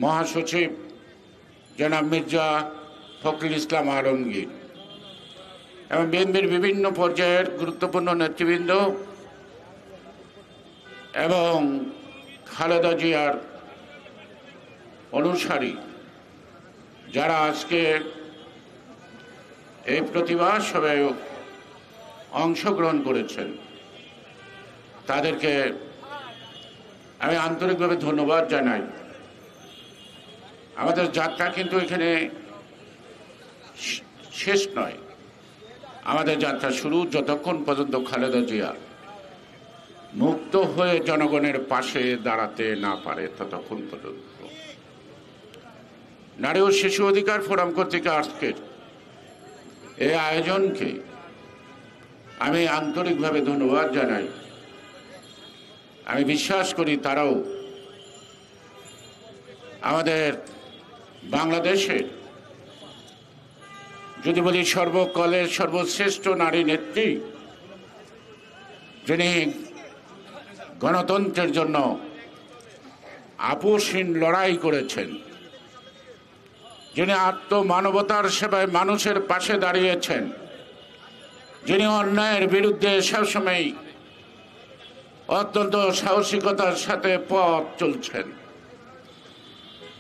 মহাসচিব জনাব মির্জা ফখরুল ইসলাম আলমগীর এবং বিএনপির বিভিন্ন পর্যায়ের গুরুত্বপূর্ণ নেতৃবৃন্দ এবং খালেদা জিয়ার অনুসারী যারা আজকে এই প্রতিবাদ সভায় অংশগ্রহণ করেছেন, তাদেরকে আমি আন্তরিকভাবে ধন্যবাদ জানাই। আমাদের যাত্রা কিন্তু এখানে শেষ নয়। আমাদের যাত্রা শুরু যতক্ষণ পর্যন্ত খালেদা জিয়া মুক্ত হয়ে জনগণের পাশে দাঁড়াতে না পারে ততক্ষণ পর্যন্ত। নারী ও শিশু অধিকার ফোরাম কর্তৃক আজকের এই আয়োজনকে আমি আন্তরিকভাবে ধন্যবাদ জানাই। আমি বিশ্বাস করি তারাও আমাদের বাংলাদেশের, যদি বলি সর্বকালের সর্বশ্রেষ্ঠ নারী নেত্রী, যিনি গণতন্ত্রের জন্য আপোষহীন লড়াই করেছেন, যিনি আত্মমানবতার সেবায় মানুষের পাশে দাঁড়িয়েছেন, যিনি অন্যায়ের বিরুদ্ধে সবসময় অত্যন্ত সাহসিকতার সাথে পথ চলছেন,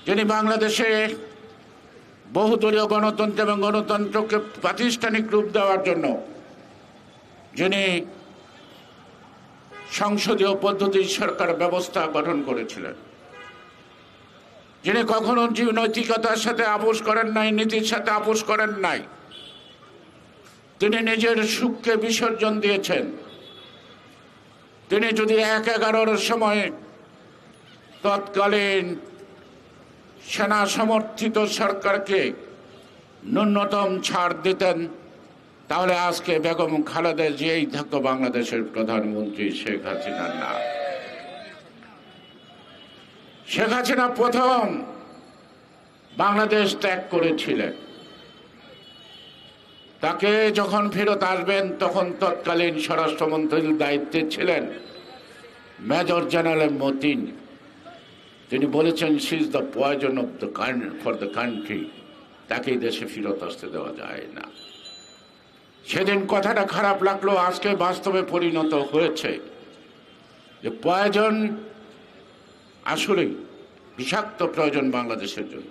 যিনি বাংলাদেশে বহুদলীয় গণতন্ত্র এবং গণতন্ত্রকে প্রাতিষ্ঠানিক রূপ দেওয়ার জন্য যিনি সংসদীয় পদ্ধতির সরকার ব্যবস্থা গঠন করেছিলেন, যিনি কখনো নৈতিকতার সাথে আপোষ করেন নাই, নীতির সাথে আপোষ করেন নাই, তিনি নিজের সুখকে বিসর্জন দিয়েছেন। তিনি যদি ১/১১-র সময় তৎকালীন সেনা সমর্থিত সরকারকে ন্যূনতম ছাড় দিতেন, তাহলে আজকে বেগম খালেদা জিয়াই থাকতো বাংলাদেশের প্রধানমন্ত্রী, শেখ হাসিনা না। শেখ হাসিনা প্রথম বাংলাদেশ ত্যাগ করেছিলেন। তাকে যখন ফেরত আসবেন তখন তৎকালীন স্বরাষ্ট্রমন্ত্রীর দায়িত্বে ছিলেন মেজর জেনারেল মতিন। তিনি বলেছেন she is the poison of the for the country, তাকে দেশে ফেরত আসতে দেওয়া যায় না। সেদিন কথাটা খারাপ লাগলো, আজকে বাস্তবে পরিণত হয়েছে যে প্রয়োজন আসলেই বিষাক্ত প্রয়োজন বাংলাদেশের জন্য।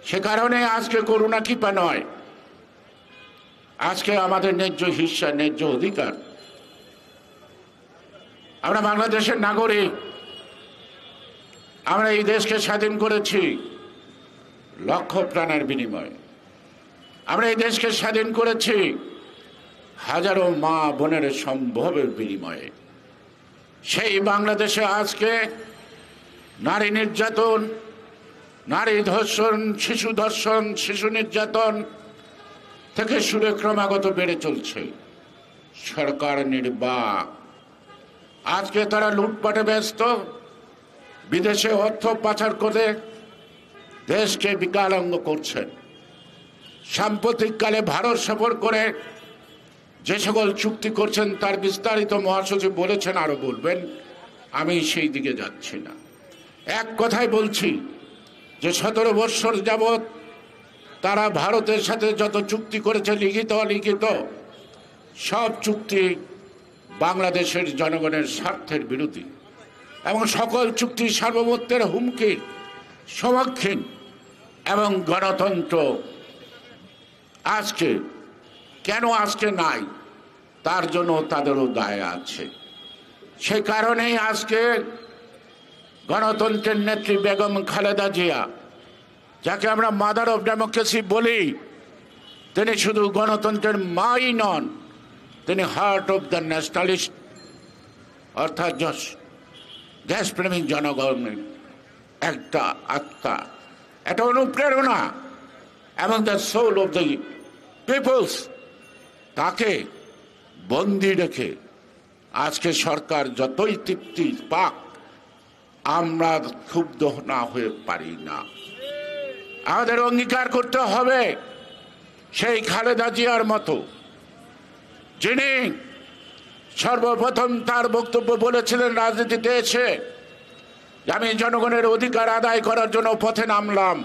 সে কারণে আজকে করুণা কৃপা নয়, আজকে আমাদের ন্যায্য হিস্সা, ন্যায্য অধিকার। আমরা বাংলাদেশের নাগরিক, আমরা এই দেশকে স্বাধীন করেছি লক্ষ প্রাণের বিনিময়ে। আমরা এই দেশকে স্বাধীন করেছি হাজারো মা বোনের সম্ভবের বিনিময়ে। সেই বাংলাদেশে আজকে নারী নির্যাতন, নারী ধর্ষণ, শিশু নির্যাতন থেকে সুরে ক্রমাগত বেড়ে চলছে। সরকার নির্বাক, আজকে তারা লুটপাটে ব্যস্ত, বিদেশে অর্থ পাচার করে দেশকে বিকলাঙ্গ করছেন। সাম্প্রতিককালে ভারত সফর করে যে সকল চুক্তি করছেন তার বিস্তারিত মহাসচিব বলেছেন, আরো বলবেন, আমি সেই দিকে যাচ্ছি না। এক কথাই বলছি যে 17 বৎসর যাবৎ তারা ভারতের সাথে যত চুক্তি করেছে লিখিত অলিখিত, সব চুক্তি বাংলাদেশের জনগণের স্বার্থের বিরোধী এবং সকল চুক্তি সার্বভৌমত্বের হুমকির সম্মুখীন এবং গণতন্ত্র আজকে কেন আজকে নাই তার জন্য তাদেরও দায় আছে। সেই কারণেই আজকে গণতন্ত্রের নেত্রী বেগম খালেদা জিয়া, যাকে আমরা মাদার অফ ডেমোক্রেসি বলি, তিনি শুধু গণতন্ত্রের মাই নন, তিনি হার্ট অফ দ্য ন্যাশনালিস্ট, অর্থাৎ দেশপ্রেমিক জনগণের একটা আত্মা, একটা অনুপ্রেরণা এবং the soul of the peoples. তাকে বন্দি রেখে আজকে সরকার যতই তৃপ্তি পাক, আমরা ক্ষুব্ধ না হয়ে পারি না। আমাদের অঙ্গীকার করতে হবে সেই খালেদা জিয়ার মতো, যিনি সর্বপ্রথম তার বক্তব্য বলেছিলেন রাজনীতিতে এসে, আমি জনগণের অধিকার আদায় করার জন্য পথে নামলাম,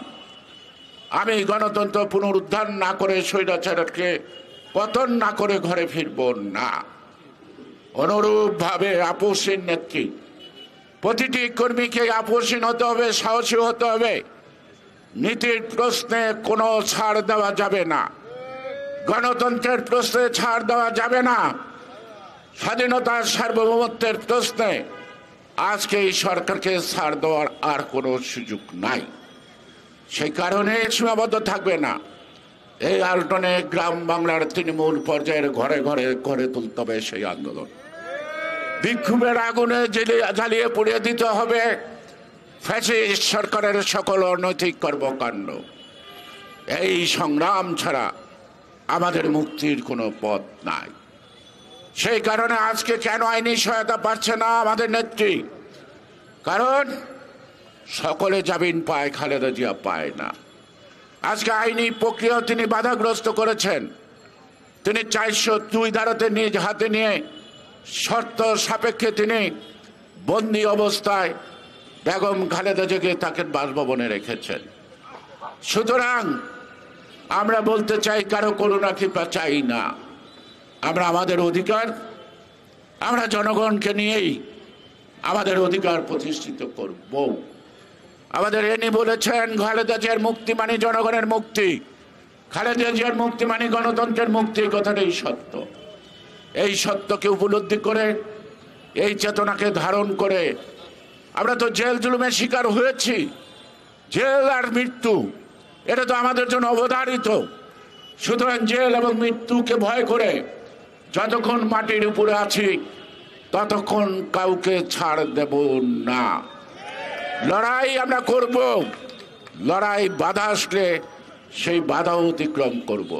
আমি গণতন্ত্র পুনরুদ্ধার না করে স্বৈরাচারকে পতন না করে ঘরে ফিরব না। অনুরূপভাবে আপসীন নেত্রী, প্রতিটি কর্মীকে আপসীন হতে হবে, সাহসী হতে হবে। নীতির প্রশ্নে কোনো ছাড় দেওয়া যাবে না, গণতন্ত্রের প্রশ্নে ছাড় দেওয়া যাবে না, স্বাধীনতার সার্বভৌমত্বের প্রশ্নে আজকে এই সরকারকে ছাড় দেওয়ার আর কোনো সুযোগ নাই। সেই কারণে সীমাবদ্ধ থাকবে না। এই আলটনে গ্রাম বাংলার তৃণমূল পর্যায়ের ঘরে ঘরে গড়ে তুলতে হবে সেই আন্দোলন। বিক্ষোভের আগুনে জ্বালিয়ে পুড়িয়ে দিতে হবে ফ্যাসিস্ট সরকারের সকল অনৈতিক কর্মকাণ্ড। এই সংগ্রাম ছাড়া আমাদের মুক্তির কোনো পথ নাই। সেই কারণে আজকে কেন আইনি সহায়তা পাচ্ছে না আমাদের নেত্রী? কারণ সকলে জামিন পায়, খালেদা জিয়া পায় না। আজকে আইনি প্রক্রিয়া তিনি বাধাগ্রস্ত করেছেন। তিনি 402 ধারাতে নিজ হাতে নিয়ে শর্ত সাপেক্ষে তিনি বন্দী অবস্থায় বেগম খালেদা জিয়াকে তাকে বাসভবনে রেখেছেন। সুতরাং আমরা বলতে চাই, কারো করুণা কৃপা চাই না। আমরা আমাদের অধিকার, আমরা জনগণকে নিয়েই আমাদের অধিকার প্রতিষ্ঠিত করব। আমাদের এনি বলেছেন খালেদা জিয়ার মুক্তি মানে জনগণের মুক্তি, খালেদা জিয়ার মুক্তি মানে গণতন্ত্রের মুক্তি। কথাটাই সত্য। এই সত্যকে উপলব্ধি করে, এই চেতনাকে ধারণ করে আমরা তো জেল জুলুমের শিকার হয়েছি। জেল আর মৃত্যু এটা তো আমাদের জন্য অবধারিত। সুতরাং জেল এবং মৃত্যুকে ভয় করে যতক্ষণ মাটির উপরে আছি ততক্ষণ কাউকে ছাড় দেব না। লড়াই আমরা করব, লড়াই বাধা আসলে সেই বাধা অতিক্রম করব।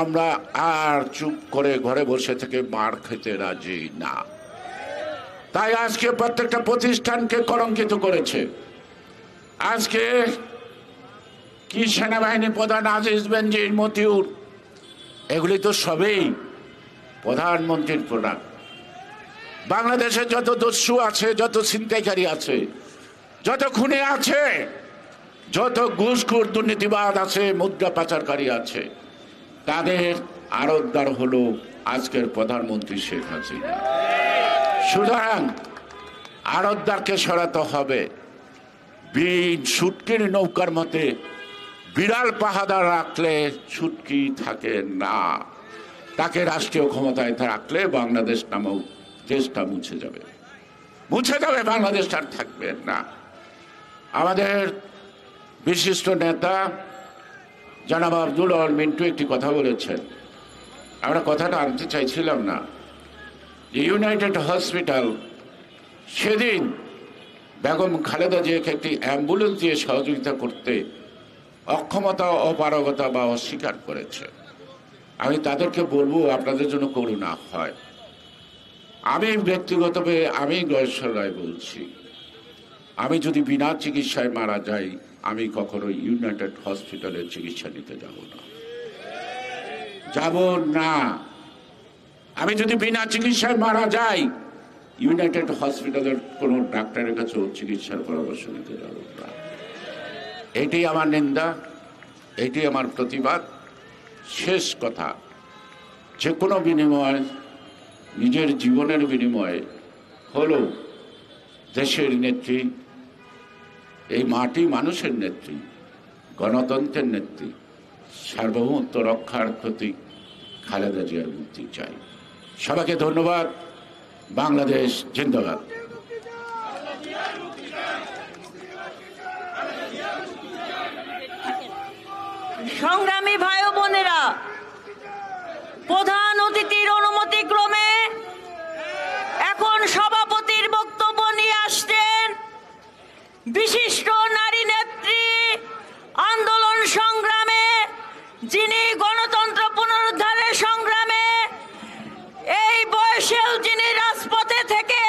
আমরা আর চুপ করে ঘরে বসে থেকে মার খেতে রাজি না। তাই আজকে প্রত্যেকটা প্রতিষ্ঠানকে কলঙ্কিত করেছে। আজকে কি সেনাবাহিনী প্রধান আজিজ বেনজির মতিউর, এগুলি তো সবেই প্রধানমন্ত্রীর প্রোডাক্ট। বাংলাদেশে যত দস্যু আছে, যত ছিনতাইকারী আছে, যত খুনে আছে, যত ঘুষখোর দুর্নীতিবাদ আছে, মুদ্রা পাচারকারী আছে, তাদের আড়তদার হলো আজকের প্রধানমন্ত্রী শেখ হাসিনা। সুতরাং আড়তদারকে সরাতে হবে। শুটকির নৌকার মতে বিড়াল পাহাদার রাখলে শুটকি থাকে না। তাকে রাষ্ট্রীয় ক্ষমতায় রাখলে বাংলাদেশ নামক দেশটা মুছে যাবে, বাংলাদেশটা আর থাকবে না। আমাদের বিশিষ্ট নেতা জনাব আব্দুল আল মিন্টু একটি কথা বলেছেন, আমরা কথাটা আনতে চাইছিলাম না। ইউনাইটেড হসপিটাল সেদিন বেগম খালেদা জিয়াকে একটি অ্যাম্বুলেন্স দিয়ে সহযোগিতা করতে অক্ষমতা, অপারগতা বা অস্বীকার করেছে। আমি তাদেরকে বলবো, আপনাদের জন্য করুণা হয়। আমি ব্যক্তিগতভাবে আমি গয়েশ্বর রায় বলছি, আমি যদি বিনা চিকিৎসায় মারা যাই, আমি কখনো ইউনাইটেড হসপিটালের চিকিৎসা নিতে যাব না। আমি যদি বিনা চিকিৎসায় মারা যাই, ইউনাইটেড হসপিটালের কোনো ডাক্তারের কাছেও চিকিৎসার পরামর্শ নিতে যাব না। এটি আমার নিন্দা, এটি আমার প্রতিবাদ। শেষ কথা, যে কোনো বিনিময়, নিজের জীবনের বিনিময়ে হলো দেশের নেত্রী, এই মাটি মানুষের নেত্রী, গণতন্ত্রের নেত্রী, সার্বভৌমত্ব রক্ষার প্রতীক খালেদা জিয়ার মুক্তি চাই। সবাইকে ধন্যবাদ। বাংলাদেশ জিন্দাবাদ। সংগ্রামী ভাই ও বোনেরা, প্রধান অতিথির অনুমতি ক্রমে এখন সভাপতির বক্তব্য নিয়ে আসছেন বিশিষ্ট নারী নেত্রী, আন্দোলন সংগ্রামে যিনি গণতন্ত্র পুনরুদ্ধারের সংগ্রামে এই বয়সেও যিনি রাজপথে থেকে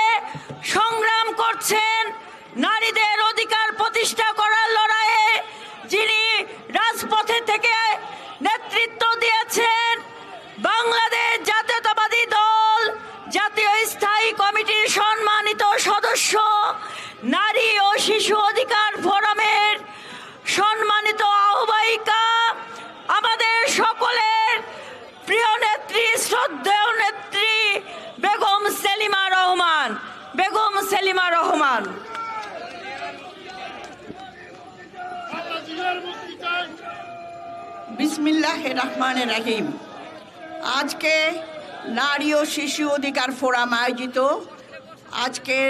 সংগ্রাম করছেন, নারীদের অধিকার প্রতিষ্ঠা করার লড়াইয়ে যিনি রাজপথে থেকে নেতৃত্ব দিয়েছেন, বাংলাদেশ জাতীয়তাবাদী দল জাতীয় স্থায়ী কমিটির সম্মানিত সদস্য, নারী ও শিশু অধিকার ফোরামের সম্মানিত আহ্বায়িকা, আমাদের সকলের প্রিয় নেত্রী, শ্রদ্ধেয় নেত্রী বেগম সেলিমা রহমান। বিসমিল্লাহির রহমানির রহিম। আজকে নারী ও শিশু অধিকার ফোরাম আয়োজিত আজকের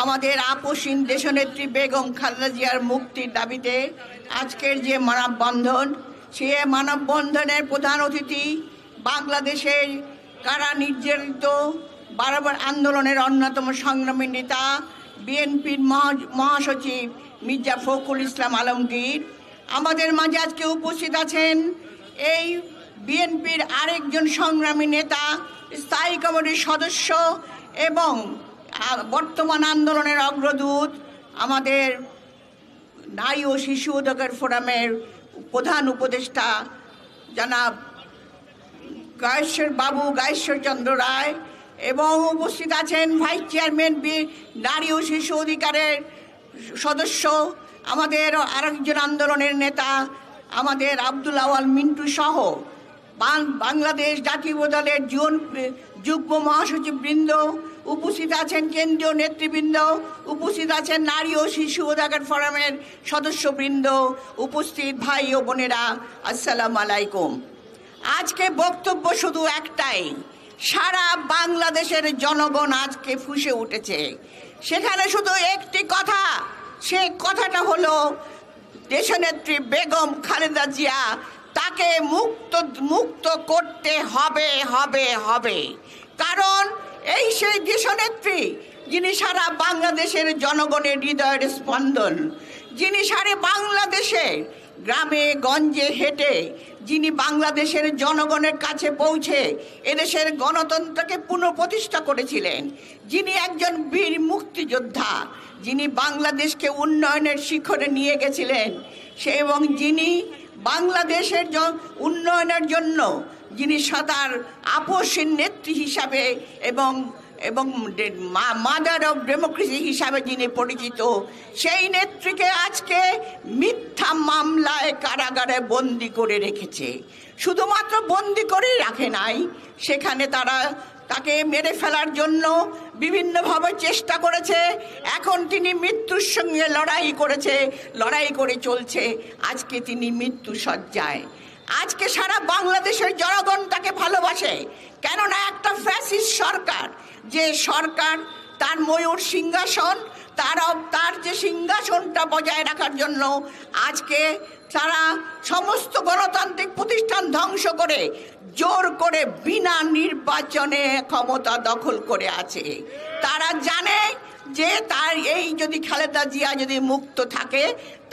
আমাদের আপসীন দেশনেত্রী বেগম খালেদা জিয়ার মুক্তির দাবিতে আজকের যে মানববন্ধন, সে মানববন্ধনের প্রধান অতিথি বাংলাদেশের কারা নির্যাতিত বারবার আন্দোলনের অন্যতম সংগ্রামী নেতা, বিএনপির মহাসচিব মির্জা ফখরুল ইসলাম আলমগীর। আমাদের মাঝে আজকে উপস্থিত আছেন এই বিএনপির আরেকজন সংগ্রামী নেতা, স্থায়ী কমিটির সদস্য এবং বর্তমান আন্দোলনের অগ্রদূত, আমাদের নারী ও শিশু অধিকার ফোরামের প্রধান উপদেষ্টা জনাব গায়েশ্বর চন্দ্র রায়, এবং উপস্থিত আছেন ভাইস চেয়ারম্যান নারী ও শিশু অধিকারের সদস্য, আমাদের আরেকজন আন্দোলনের নেতা আমাদের আব্দুল আওয়াল মিন্টু সহ বাংলাদেশ জাতীয় দলের যুগ্ম মহাসচিব বৃন্দ, উপস্থিত আছেন কেন্দ্রীয় নেতৃবৃন্দ, উপস্থিত আছেন নারী ও শিশু অধিকার ফোরামের সদস্যবৃন্দ, উপস্থিত ভাই ও বোনেরা, আসসালামু আলাইকুম। আজকে বক্তব্য শুধু একটাই, সারা বাংলাদেশের জনগণ আজকে ফুঁসে উঠেছে। সেখানে শুধু একটি কথা, সে কথাটা হলো দেশনেত্রী বেগম খালেদা জিয়া, তাকে মুক্ত করতে হবে। কারণ এই সেই দেশনেত্রী যিনি সারা বাংলাদেশের জনগণের হৃদয়ের স্পন্দন, যিনি সারা বাংলাদেশে গ্রামে গঞ্জে হেঁটে যিনি বাংলাদেশের জনগণের কাছে পৌঁছে এদেশের গণতন্ত্রকে পুনঃপ্রতিষ্ঠা করেছিলেন, যিনি একজন বীর মুক্তিযোদ্ধা, যিনি বাংলাদেশকে উন্নয়নের শিখরে নিয়ে গেছিলেন, সে এবং যিনি বাংলাদেশের উন্নয়নের জন্য যিনি সদার আপোষের নেত্রী হিসাবে এবং মাদার অফ ডেমোক্রেসি হিসাবে যিনি পরিচিত, সেই নেত্রীকে আজকে মিথ্যা মামলায় কারাগারে বন্দি করে রেখেছে। শুধুমাত্র বন্দি করেই রাখে নাই, সেখানে তারা তাকে মেরে ফেলার জন্য বিভিন্নভাবে চেষ্টা করেছে। এখন তিনি মৃত্যুর সঙ্গে লড়াই করে চলছে। আজকে তিনি মৃত্যু শয্যায়। আজকে সারা বাংলাদেশের জনগণ তাকে ভালোবাসে, কেননা একটা ফ্যাসিস্ট সরকার, যে সরকার তার ময়ূর সিংহাসন, তার যে সিংহাসনটা বজায় রাখার জন্য আজকে তারা সমস্ত গণতান্ত্রিক প্রতিষ্ঠান ধ্বংস করে জোর করে বিনা নির্বাচনে ক্ষমতা দখল করে আছে। তারা জানে যে তার এই যদি খালেদা জিয়া যদি মুক্ত থাকে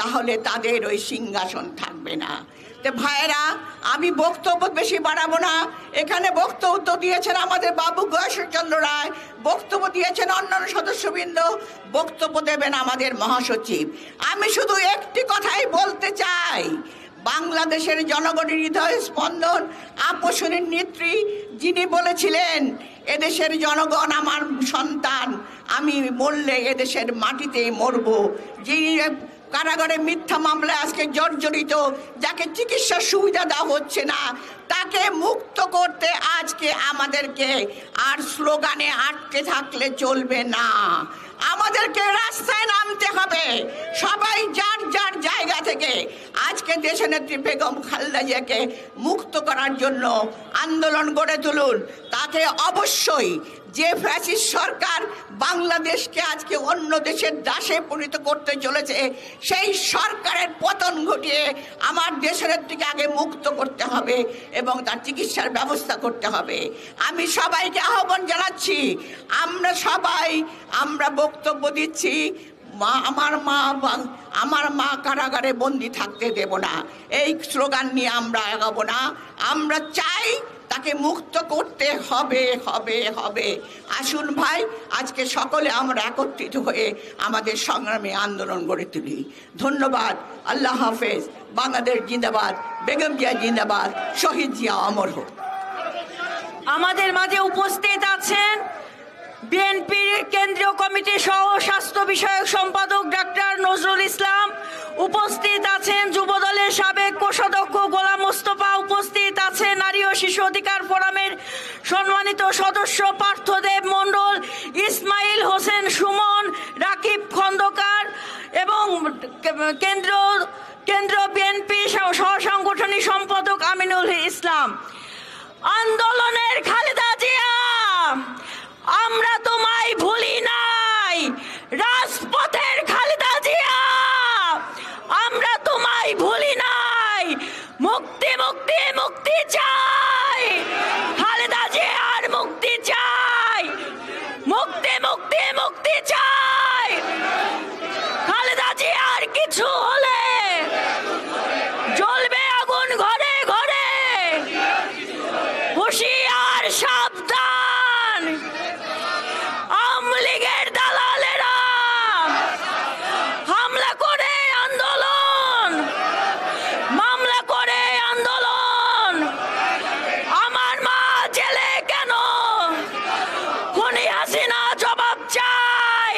তাহলে তাদের ওই সিংহাসন থাকবে না। ভাইয়েরা, আমি বক্তব্য বেশি বাড়াবো না। এখানে বক্তব্য দিয়েছেন আমাদের বাবু গয়েশ্বরচন্দ্র রায়, বক্তব্য দিয়েছেন অন্যান্য সদস্যবৃন্দ, বক্তব্য দেবেন আমাদের মহাসচিব। আমি শুধু একটি কথাই বলতে চাই, বাংলাদেশের জনগণের হৃদয় স্পন্দন আপোষের নেত্রী যিনি বলেছিলেন, এদেশের জনগণ আমার সন্তান, আমি মরলে এদেশের মাটিতে মরব, যিনি কারাগারে মিথ্যা মামলায় আজকে জর্জরিত, যাকে চিকিৎসার সুবিধা দেওয়া হচ্ছে না, তাকে মুক্ত করতে আজকে আমাদেরকে আর স্লোগানে আটকে থাকলে চলবে না। আমাদেরকে রাস্তায় নামতে হবে। সবাই যার যার জায়গা থেকে আজকে দেশনেত্রী বেগম খালেদা জিয়াকে মুক্ত করার জন্য আন্দোলন গড়ে তুলুন। তাকে অবশ্যই, যে ফ্যাসিস্ট সরকার বাংলাদেশকে আজকে অন্য দেশের দাসে পরিণত করতে চলেছে, সেই সরকারের পতন ঘটিয়ে আমার দেশনেত্রীকে আগে মুক্ত করতে হবে এবং তার চিকিৎসার ব্যবস্থা করতে হবে। আমি সবাইকে আহ্বান জানাচ্ছি, আমরা বক্তব্য দিচ্ছি, আমার মা কারাগারে বন্দি থাকতে দেব না, এই স্লোগান নিয়ে আমরা এগাবো না। আমরা চাই তাকে মুক্ত করতে হবে হবে হবে। আসুন ভাই, আজকে সকলে আমরা একত্রিত হয়ে আমাদের সংগ্রামী আন্দোলন গড়ে তুলি। ধন্যবাদ। আল্লাহ হাফেজ। বাংলাদেশ জিন্দাবাদ। বেগম জিয়া জিন্দাবাদ। শহীদ জিয়া অমর হোক। আমাদের মাঝে উপস্থিত আছেন বিএনপির কেন্দ্রীয় কমিটির সহ স্বাস্থ্য বিষয়ক সম্পাদক ডাক্তার নজরুল ইসলাম, উপস্থিত আছেন যুবদলের সাবেক কোষাধ্যক্ষ গোলাম মোস্তফা, উপস্থিত আছে নারী ও শিশু অধিকার ফোরামের সম্মানিত সদস্য পার্থদেব মণ্ডল, ইসমাইল হোসেন সুমন, রাকিব খন্দকার এবং কেন্দ্র বিএনপি সহ সাংগঠনিক সম্পাদক আমিনুল ইসলাম। আন্দোলনের খালেদা জিয়া, আমরা তোমায় ভুলি নাই। রাজপথের খালেদা জিয়া, আমরা তোমায় ভুলি নাই। মুক্তি মুক্তি মুক্তি চাই, খালেদা জিয়ার মুক্তি চাই। মুক্তি মুক্তি মুক্তি চাই। খালেদা জিয়ার কিছু হলে জ্বলবে আগুন ঘরে ঘরে। হুঁশিয়ার, সাবধান। আওয়ামী লীগের দালালেরা হামলা করে আন্দোলন, মামলা করে আন্দোলন। আমার মা জেলে কেন? খুনি হাসিনা জবাব চাই।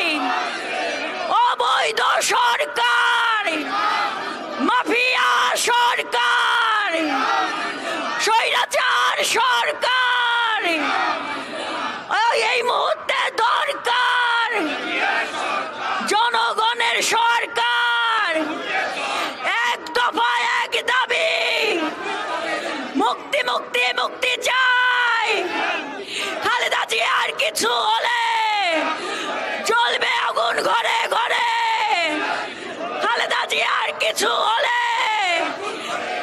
অবৈধ সরকার, মাফিয়া সরকার, স্বৈরাচার সরকার এই মুহূর্তে দরকার। জনগণের সরকার, এক দফা এক দাবি, মুক্তি মুক্তি মুক্তি চাই। খালেদা জিয়ার কিছু হলে জ্বলবে আগুন ঘরে ঘরে। খালেদা জিয়ার কিছু হলে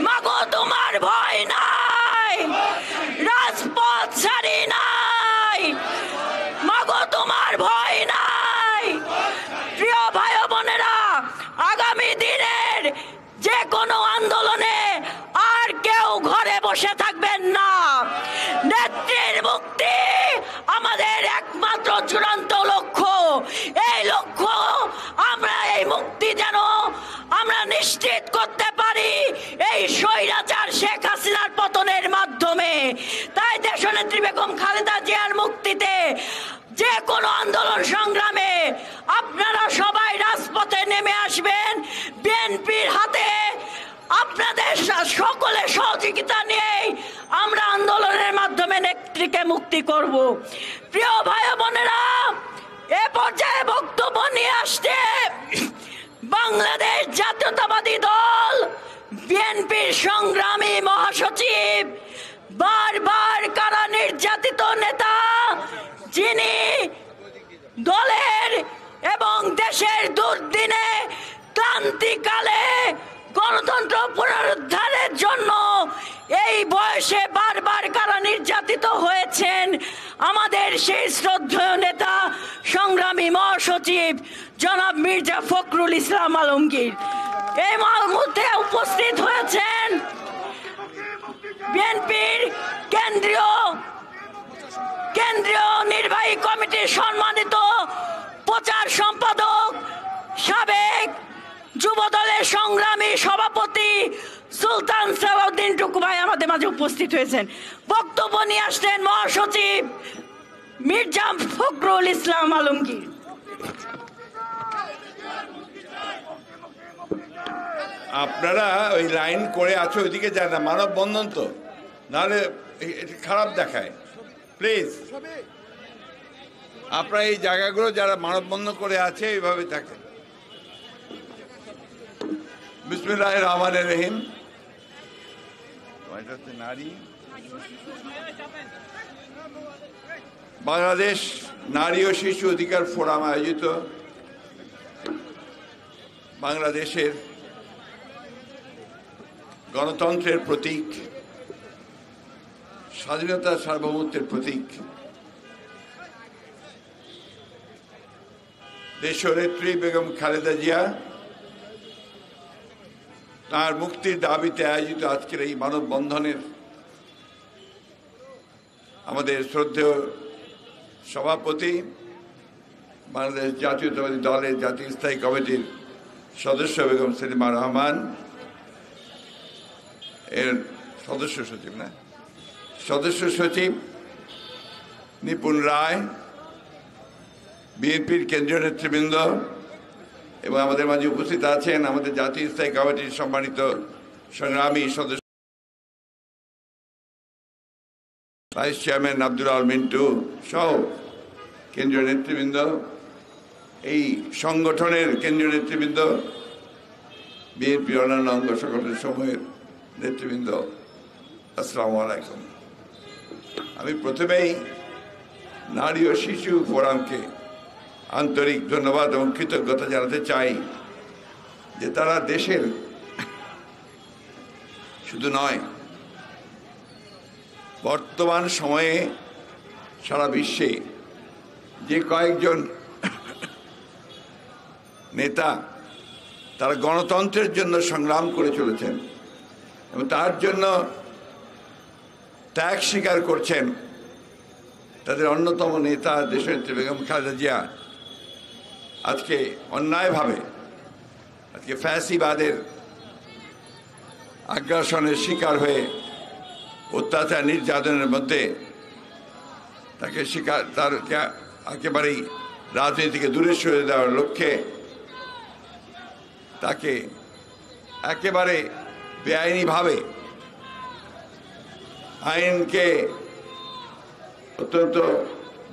মাগো তোমার ভয় নাই, রাজপথ ছাড়ি নাই। মাগো তোমার ভয় নাই। প্রিয় ভাই বোনেরা, আগামী দিনের যে কোনো আন্দোলনে আর কেউ ঘরে বসে থাকবেন না। নেত্রীর মুক্তি আমাদের একমাত্র চূড়ান্ত লক্ষ্য। এই লক্ষ্য আমরা, এই মুক্তি যেন আমরা নিশ্চিত করতে পারি এই স্বৈরাচার শেখ হাসিনার পতনের মাধ্যমে। তাই দেশনেত্রী বেগম খালেদা জিয়ার মুক্তিতে যে কোনো আন্দোলন সংগ্রামে আপনারা সবাই রাজপথে নেমে আসবেন। বিএনপির হাতে আপনাদের সকলে সহযোগিতা নিয়ে আমরা আন্দোলনের মাধ্যমে নেত্রীকে মুক্তি করব। প্রিয় ভাই বোনেরা, এ পর্যায়ে বক্তব্য নিয়ে আসছে বাংলাদেশ জাতীয়তাবাদী দল বিএনপির সংগ্রামী মহাসচিব, বারবার কারা নির্যাতিত নেতা, যিনি দলের এবং দেশের দুর্দিনে ক্রান্তিকালে গণতন্ত্র পুনরুদ্ধারের জন্য এই বয়সে বারবার কারা নির্যাতিত হয়েছেন, আমাদের সেই শ্রদ্ধেয় নেতা সংগ্রামী মহাসচিব জনাব মির্জা ফখরুল ইসলাম আলমগীর। এই মুহূর্তে উপস্থিত হয়েছেন বিএনপির কেন্দ্রীয় নির্বাহী কমিটির সম্মানিত প্রচার সম্পাদক, সাবেক যুবদলের সংগ্রামী সভাপতি সুলতান সালাউদ্দিন টুকু ভাই আমাদের মাঝে উপস্থিত হয়েছেন। বক্তব্য নিয়ে আসলেন মহাসচিব মির্জা ফখরুল ইসলাম আলমগীর। আপনারা ওই লাইন করে আছো, ওইদিকে যান না, মানববন্ধন তো, নাহলে এটা খারাপ দেখায়। প্লিজ আপনারা এই জায়গাগুলো যারা মানববন্ধন করে আছে এইভাবে থাকে। বিসমিল্লাহির রহমানির রহিম। নারী বাংলাদেশ নারী ও শিশু অধিকার ফোরাম আয়োজিত বাংলাদেশের গণতন্ত্রের প্রতীক, স্বাধীনতা সার্বভৌমত্বের প্রতীক, দেশনেত্রী বেগম খালেদা জিয়া তার মুক্তির দাবিতে আয়োজিত আজকের এই মানববন্ধনের আমাদের শ্রদ্ধেয় সভাপতি, বাংলাদেশ জাতীয়তাবাদী দলের জাতীয় স্থায়ী কমিটির সদস্য বেগম সেলিমা রহমান, এর সদস্য সচিব নিপুণ রায়, বিএনপির কেন্দ্রীয় নেতৃবৃন্দ এবং আমাদের মাঝে উপস্থিত আছেন আমাদের জাতীয় স্থায়ী কমিটির সম্মানিত সংগ্রামী সদস্য ভাইস চেয়ারম্যান আব্দুল আল মিন্টু সহ কেন্দ্রীয় নেতৃবৃন্দ, এই সংগঠনের কেন্দ্রীয় নেতৃবৃন্দ, বিএনপির অন্যান্য অঙ্গ সংগঠনের সমূহের নেতৃবৃন্দ, আসসালামু আলাইকুম। আমি প্রথমেই নারী ও শিশু ফোরামকে আন্তরিক ধন্যবাদ এবং কৃতজ্ঞতা জানাতে চাই যে তারা দেশের শুধু নয়, বর্তমান সময়ে সারা বিশ্বে যে কয়েকজন নেতা তারা গণতন্ত্রের জন্য সংগ্রাম করে চলেছেন এবং তার জন্য ত্যাগ স্বীকার করছেন, তাদের অন্যতম নেতা দেশনেত্রী বেগম খালেদা জিয়া আজকে অন্যায়ভাবে আজকে ফ্যাসিবাদের আগ্রাসনের শিকার হয়ে অত্যাচার নির্যাতনের মধ্যে তাকে একেবারেই রাজনীতি থেকে দূরে সরে দেওয়ার লক্ষ্যে তাকে একেবারে বেআইনিভাবে আইনকে অত্যন্ত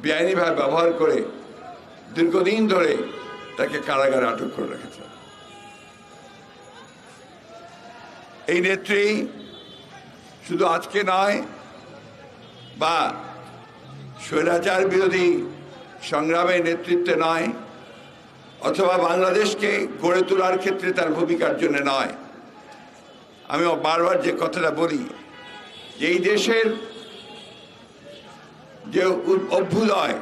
বেআইনিভাবে ব্যবহার করে দীর্ঘদিন ধরে তাকে কারাগারে আটক করে রেখেছে। এই নেত্রী শুধু আজকে নয় বা স্বৈরাচার বিরোধী সংগ্রামের নেতৃত্বে নয় অথবা বাংলাদেশকে গড়ে তোলার ক্ষেত্রে তার ভূমিকার জন্য নয়, আমি বারবার যে কথাটা বলি যে এই দেশের যে অভ্যুদয়,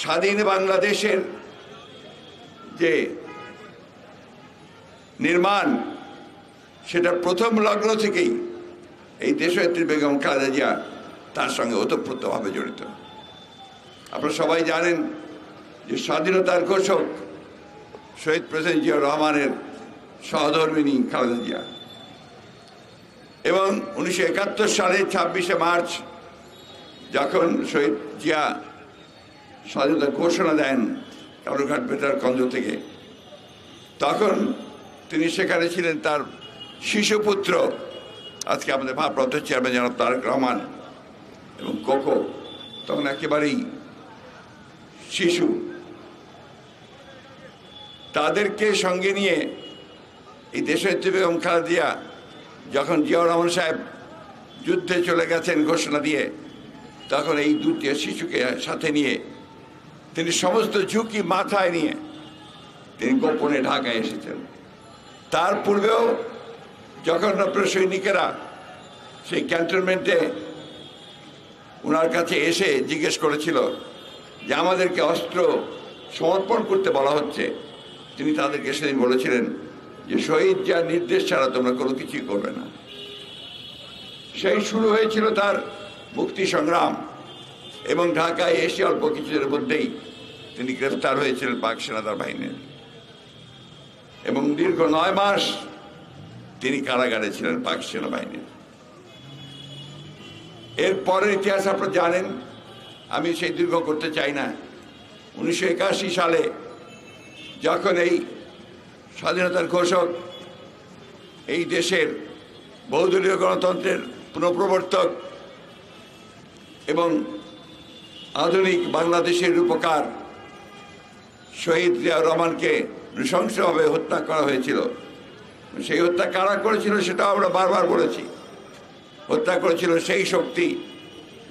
স্বাধীন বাংলাদেশের যে নির্মাণ, সেটা প্রথম লগ্ন থেকেই এই দেশনেত্রী বেগম খালেদা জিয়া তার সঙ্গে ওতপ্রোতভাবে জড়িত। আপনারা সবাই জানেন যে স্বাধীনতার ঘোষক শহীদ প্রেসিডেন্ট জিয়াউর রহমানের সহধর্মিণী খালেদা জিয়া, এবং 1971 সালে 26শে মার্চ যখন শহীদ জিয়া স্বাধীনতার ঘোষণা দেন কালুরঘাট বেতার কেন্দ্র থেকে, তখন তিনি সেখানে ছিলেন তার শিশুপুত্র, আজকে আমাদের ভারপ্রাপ্ত চেয়ারম্যান জনাব তারেক রহমান এবং কোকো, তখন একেবারেই শিশু। তাদেরকে সঙ্গে নিয়ে এই দেশনেত্রী বেগম খালেদা জিয়া যখন জিয়াউর রহমান সাহেব যুদ্ধে চলে গেছেন ঘোষণা দিয়ে, তখন এই দুটি শিশুকে সাথে নিয়ে তিনি সমস্ত ঝুঁকি মাথায় নিয়ে তিনি গোপনে ঢাকায় এসেছেন। তার পূর্বেও যখন আপনার সৈনিকেরা সেই ক্যান্টনমেন্টে ওনার কাছে এসে জিজ্ঞেস করেছিল যে আমাদেরকে অস্ত্র সমর্পণ করতে বলা হচ্ছে, তিনি তাদেরকে সেদিন বলেছিলেন যে শহীদ যার নির্দেশ ছাড়া তোমরা কোনো কিছুই করবে না। সেই শুরু হয়েছিল তার মুক্তি সংগ্রাম, এবং ঢাকায় এসে অল্প কিছুদিনের মধ্যেই তিনি গ্রেফতার হয়েছিলেন পাক সেনাদার বাহিনীর, এবং দীর্ঘ 9 মাস তিনি কারাগারে ছিলেন পাক সেনাবাহিনীর। এর পরের ইতিহাস আপনারা জানেন, আমি সেই দীর্ঘ করতে চাই না। 1981 সালে যখন এই স্বাধীনতার ঘোষক, এই দেশের বহুদলীয় গণতন্ত্রের পুনঃপ্রবর্তক এবং আধুনিক বাংলাদেশের রূপকার শহীদ জিয়াউর রহমানকে নৃশংসভাবে হত্যা করা হয়েছিল, সেই হত্যা কারা করেছিল সেটাও আমরা বারবার বলেছি। হত্যা করেছিল সেই শক্তি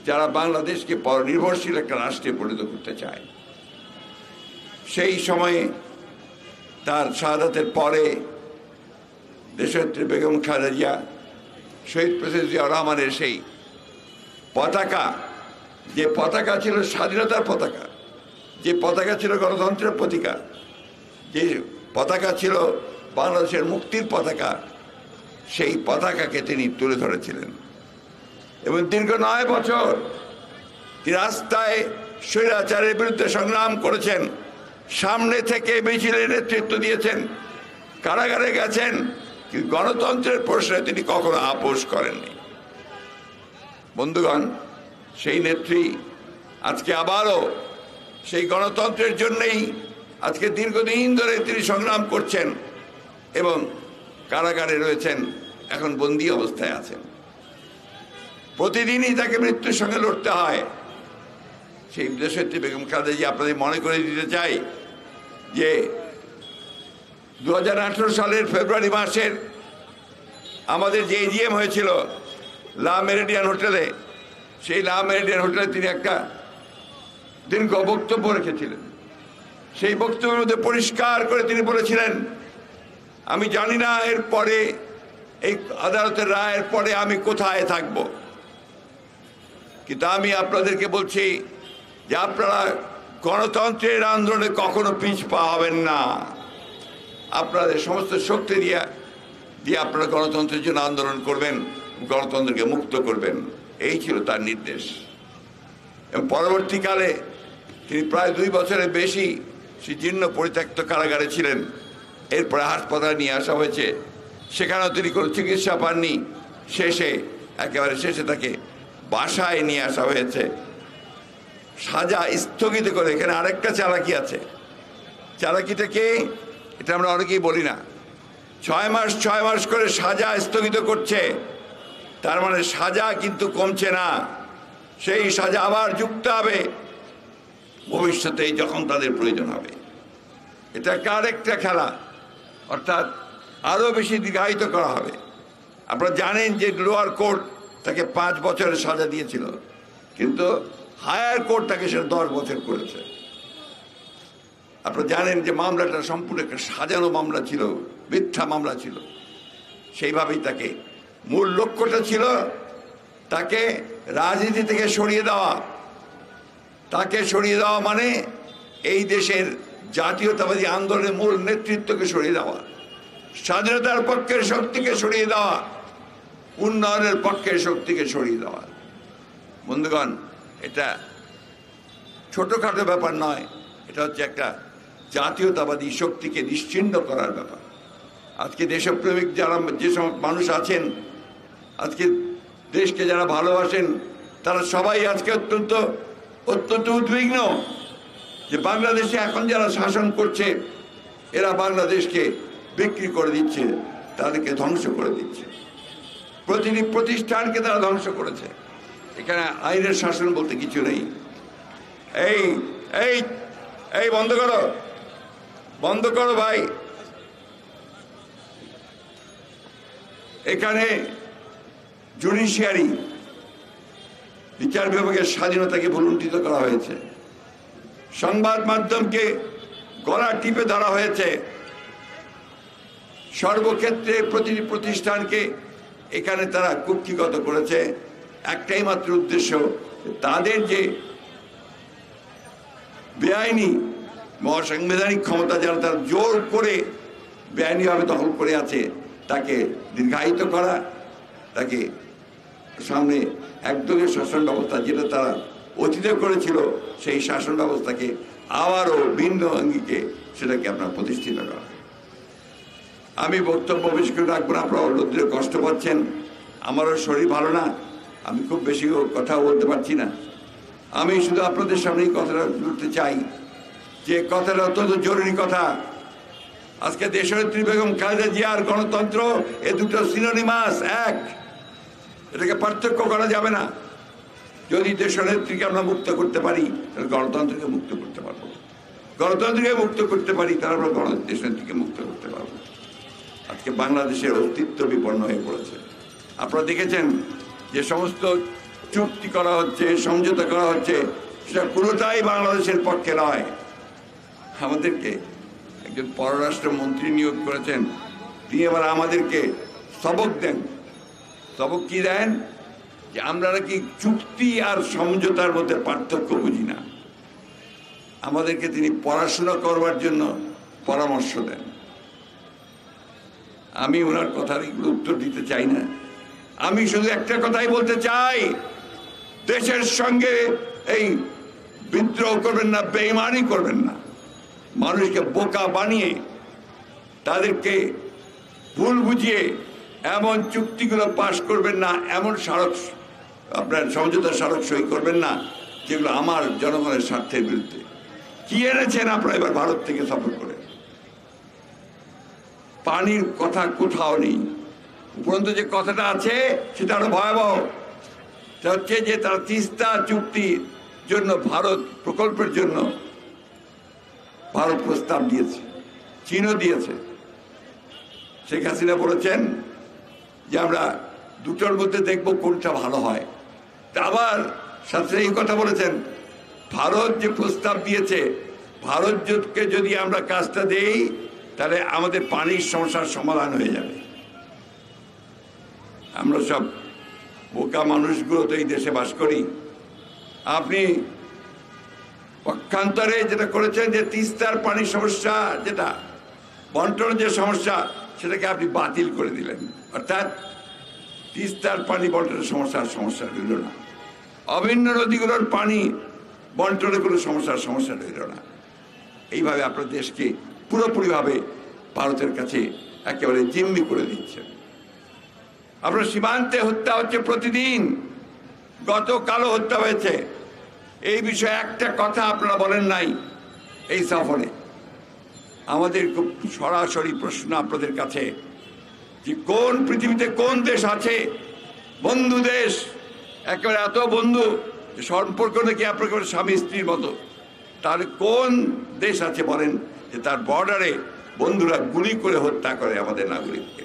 যারা বাংলাদেশকে পরনির্ভরশীল একটা রাষ্ট্রে পরিণত করতে চায়। সেই সময়ে তার শাহাদাতের পরে দেশনেত্রী বেগম খালেদা জিয়া শহীদ প্রেসিডেন্ট জিয়াউর রহমানের সেই পতাকা, যে পতাকা ছিল স্বাধীনতার পতাকা, যে পতাকা ছিল গণতন্ত্রের প্রতীকা, যে পতাকা ছিল বাংলাদেশের মুক্তির পতাকা, সেই পতাকাকে তিনি তুলে ধরেছিলেন। এবং দীর্ঘ 9 বছর তিনি রাস্তায় স্বৈরাচারের বিরুদ্ধে সংগ্রাম করেছেন, সামনে থেকে মিছিলের নেতৃত্ব দিয়েছেন, কারাগারে গেছেন, কিন্তু গণতন্ত্রের প্রশ্নে তিনি কখনো আপোষ করেননি। বন্ধুগণ, সেই নেত্রী আজকে আবারও সেই গণতন্ত্রের জন্যই আজকে দীর্ঘদিন ধরে তিনি সংগ্রাম করছেন এবং কারাগারে রয়েছেন, এখন বন্দী অবস্থায় আছেন। প্রতিদিনই তাকে মৃত্যুর সঙ্গে লড়তে হয়। সেই দেশনেত্রী বেগম খালেদা জিয়া, আপনাদের মনে করে দিতে চাই যে 2018 সালের ফেব্রুয়ারি মাসের আমাদের যে এজিএম হয়েছিল লা মেরিডিয়ান হোটেলে, সেই লা মেরিডিয়ান হোটেলে তিনি একটা দীর্ঘ বক্তব্য রেখেছিলেন। সেই বক্তব্যের মধ্যে পরিষ্কার করে তিনি বলেছিলেন, আমি জানি না এরপরে এই আদালতের রায়ের পরে আমি কোথায় থাকব, কিন্তু আমি আপনাদেরকে বলছি যে আপনারা গণতন্ত্রের আন্দোলনে কখনো পিছপা হবেন না। আপনাদের সমস্ত শক্তি দিয়ে আপনারা গণতন্ত্রের জন্য আন্দোলন করবেন, গণতন্ত্রকে মুক্ত করবেন, এই ছিল তার নির্দেশ। এবং পরবর্তীকালে তিনি প্রায় 2 বছরের বেশি সেই জীর্ণ পরিত্যক্ত কারাগারে ছিলেন। এরপরে হাসপাতালে নিয়ে আসা হয়েছে, সেখানেও তিনি কোনো চিকিৎসা পাননি। একেবারে শেষে তাকে বাসায় নিয়ে আসা হয়েছে, সাজা স্থগিত করে। এখানে আরেকটা চালাকি আছে। চালাকিটা কে, এটা আমরা অনেকেই বলি না। 6 মাস করে সাজা স্থগিত করছে, তার মানে সাজা কিন্তু কমছে না, সেই সাজা আবার যুক্ত হবে ভবিষ্যতে যখন তাদের প্রয়োজন হবে। এটা একটা আরেকটা খেলা, অর্থাৎ আরও বেশি দীর্ঘায়িত করা হবে। আপনারা জানেন যে লোয়ার কোর্ট তাকে 5 বছরের সাজা দিয়েছিল, কিন্তু হায়ার কোর্ট তাকে সেটা 10 বছর করেছে। আপনারা জানেন যে মামলাটা সম্পূর্ণ একটা সাজানো মামলা ছিল, মিথ্যা মামলা ছিল। সেইভাবেই তাকে, মূল লক্ষ্যটা ছিল তাকে রাজনীতি থেকে সরিয়ে দেওয়া। তাকে সরিয়ে দেওয়া মানে এই দেশের জাতীয়তাবাদী আন্দোলনের মূল নেতৃত্বকে সরিয়ে দেওয়া। স্বাধীনতার পক্ষের শক্তিকে সরিয়ে দেওয়া, উন্নয়নের পক্ষের শক্তিকে সরিয়ে দেওয়া। বন্ধুগণ, এটা ছোটখাটো ব্যাপার নয়, এটা হচ্ছে একটা জাতীয়তাবাদী শক্তিকে নিশ্চিহ্ন করার ব্যাপার। আজকে দেশপ্রেমিক যারা যে সব মানুষ আছেন, আজকে দেশকে যারা ভালোবাসেন, তারা সবাই আজকে অত্যন্ত উদ্বিগ্ন যে বাংলাদেশে এখন যারা শাসন করছে এরা বাংলাদেশকে বিক্রি করে দিচ্ছে, তাদেরকে ধ্বংস করে দিচ্ছে। প্রতিটি প্রতিষ্ঠানকে তারা ধ্বংস করেছে। এখানে আইনের শাসন বলতে কিছু নেই। এই এই এই বন্ধ করো, বন্ধ করো ভাই। এখানে জুডিশিয়ারি, বিচার বিভাগের স্বাধীনতাকে ভুলুণ্ঠিত করা হয়েছে। সংবাদ মাধ্যমকে গলা টিপে ধরা হয়েছে। সর্বক্ষেত্রে প্রতিটি প্রতিষ্ঠানকে এখানে তারা কুক্ষিগত করেছে। একটাই মাত্র উদ্দেশ্য, তাদের যে বেআইনি মহাসাংবিধানিক ক্ষমতা যারা তারা জোর করে বেআইনিভাবে দখল করে আছে, তাকে দীর্ঘায়িত করা, তাকে সামনে একদলীয় শাসন ব্যবস্থা যেটা তারা অতীতে করেছিল, সেই শাসন ব্যবস্থাকে আবারও ভিন্ন অঙ্গিকে সেটাকে আপনার প্রতিষ্ঠিত করা। আমি বক্তব্য বেশি করে রাখবো না, আপনারা রোদ্রে কষ্ট পাচ্ছেন, আমারও শরীর ভালো না, আমি খুব বেশি কথা বলতে পারছি না। আমি শুধু আপনাদের সামনেই কথাটা বলতে চাই যে কথাটা অত্যন্ত জরুরি কথা। আজকে দেশনেত্রী বেগম খালেদা জিয়ার গণতন্ত্র, এ দুটো সিনোনিমাস, এক, এটাকে পার্থক্য করা যাবে না। যদি দেশনেত্রীকে আমরা মুক্ত করতে পারি তাহলে গণতন্ত্রকে মুক্ত করতে পারবো, গণতন্ত্রকে মুক্ত করতে পারি তাহলে আমরা দেশনেত্রীকে মুক্ত করতে পারবো। আজকে বাংলাদেশের অস্তিত্ব বিপন্ন হয়ে পড়েছে। আপনারা দেখেছেন যে সমস্ত চুক্তি করা হচ্ছে, সমঝোতা করা হচ্ছে, সেটা পুরোটাই বাংলাদেশের পক্ষে নয়। আমাদেরকে একজন পররাষ্ট্র মন্ত্রী নিয়োগ করেছেন, তিনি এবার আমাদেরকে সবক দেন। সবক কি দেন? যে আমরা নাকি চুক্তি আর সমঝোতার মধ্যে পার্থক্য বুঝি না। আমাদেরকে তিনি পড়াশোনা করবার জন্য পরামর্শ দেন। আমি ওনার কথার উত্তর দিতে চাই না। আমি শুধু একটা কথাই বলতে চাই, দেশের সঙ্গে এই বিদ্রোহ করবেন না, বেঈমানি করবেন না। মানুষকে বোকা বানিয়ে, তাদেরকে ভুল বুঝিয়ে এমন চুক্তিগুলো পাশ করবেন না, এমন স্মারক আপনার সমঝোতার স্মারক সই করবেন না যেগুলো আমার জনগণের স্বার্থের বিরুদ্ধে। কি এনেছেন আপনারা এবার ভারত থেকে সফর করে? পানির কথা কোথাও নেই। উপরন্তু যে কথাটা আছে সেটা আরো ভয়াবহ। সেটা হচ্ছে যে তারা তিস্তা চুক্তির জন্য, ভারত প্রকল্পের জন্য ভারত প্রস্তাব দিয়েছে, চীনও দিয়েছে। শেখ হাসিনা বলেছেন যে আমরা দুটোর মধ্যে দেখব কোনটা ভালো হয়। আবার সাথে এই কথা বলেছেন, ভারত যে প্রস্তাব দিয়েছে, ভারতকে যদি আমরা কাজটা দেই তাহলে আমাদের পানির সমস্যার সমাধান হয়ে যাবে। আমরা সব বোকা মানুষগুলো তো এই দেশে বাস করি। আপনি পক্ষান্তরে যেটা করেছেন যে তিস্তার পানির সমস্যা, যেটা বন্টনের যে সমস্যা, সেটাকে আপনি বাতিল করে দিলেন। অর্থাৎ তিস্তার পানি বন্টনের সমস্যা রইল না। অভিন্ন নদীগুলোর পানি বন্টনের কোনো সমস্যা রইল না। এইভাবে আপনার দেশকে পুরোপুরিভাবে ভারতের কাছে একেবারে জিম্মি করে দিচ্ছেন। আপনার সীমান্তে হত্যা হচ্ছে প্রতিদিন, গতকালও হত্যা হয়েছে। এই বিষয়ে একটা কথা আপনারা বলেন নাই এই সফরে। আমাদের খুব সরাসরি প্রশ্ন আপনাদের কাছে যে কোন পৃথিবীতে কোন দেশ আছে বন্ধু দেশ, একেবারে এত বন্ধু সম্পর্ক নাকি আপনার স্বামী স্ত্রীর মতো, তাহলে কোন দেশ আছে বলেন যে তার বর্ডারে বন্ধুরা গুলি করে হত্যা করে আমাদের নাগরিককে?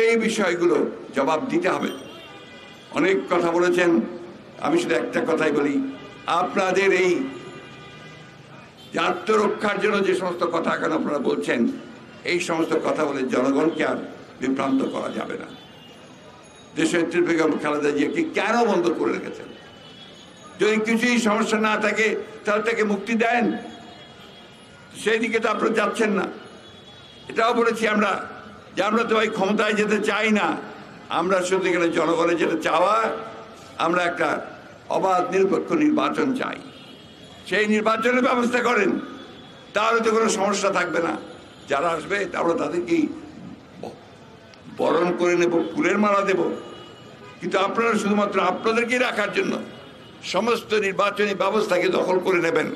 এই বিষয়গুলো জবাব দিতে হবে। অনেক কথা বলেছেন, আমি শুধু একটা কথাই বলি, আপনাদের এই আত্মরক্ষার জন্য যে সমস্ত কথা এখন আপনারা বলছেন, এই সমস্ত কথা বলে জনগণকে আর বিভ্রান্ত করা যাবে না। দেশনেত্রী বেগম খালেদা জিয়াকে কেন বন্ধ করে রেখেছেন? যদি কিছুই সমস্যা না থাকে তাহলে তাকে মুক্তি দেন। সেই দিকে তো আপনারা যাচ্ছেন না। এটাও বলেছি আমরা যে আমরা তো ওই ক্ষমতায় যেতে চাই না, আমরা শুধু এখানে জনগণের যেটা চাওয়া, আমরা একটা অবাধ নিরপেক্ষ নির্বাচন চাই। সেই নির্বাচনের ব্যবস্থা করেন, তাহলে তো কোনো সমস্যা থাকবে না। যারা আসবে আমরা তাদেরকেই বরণ করে নেব, ফুলের মালা দেব। কিন্তু আপনারা শুধুমাত্র আপনাদেরকেই রাখার জন্য সমস্ত নির্বাচনী ব্যবস্থাকে দখল করে নেবেন,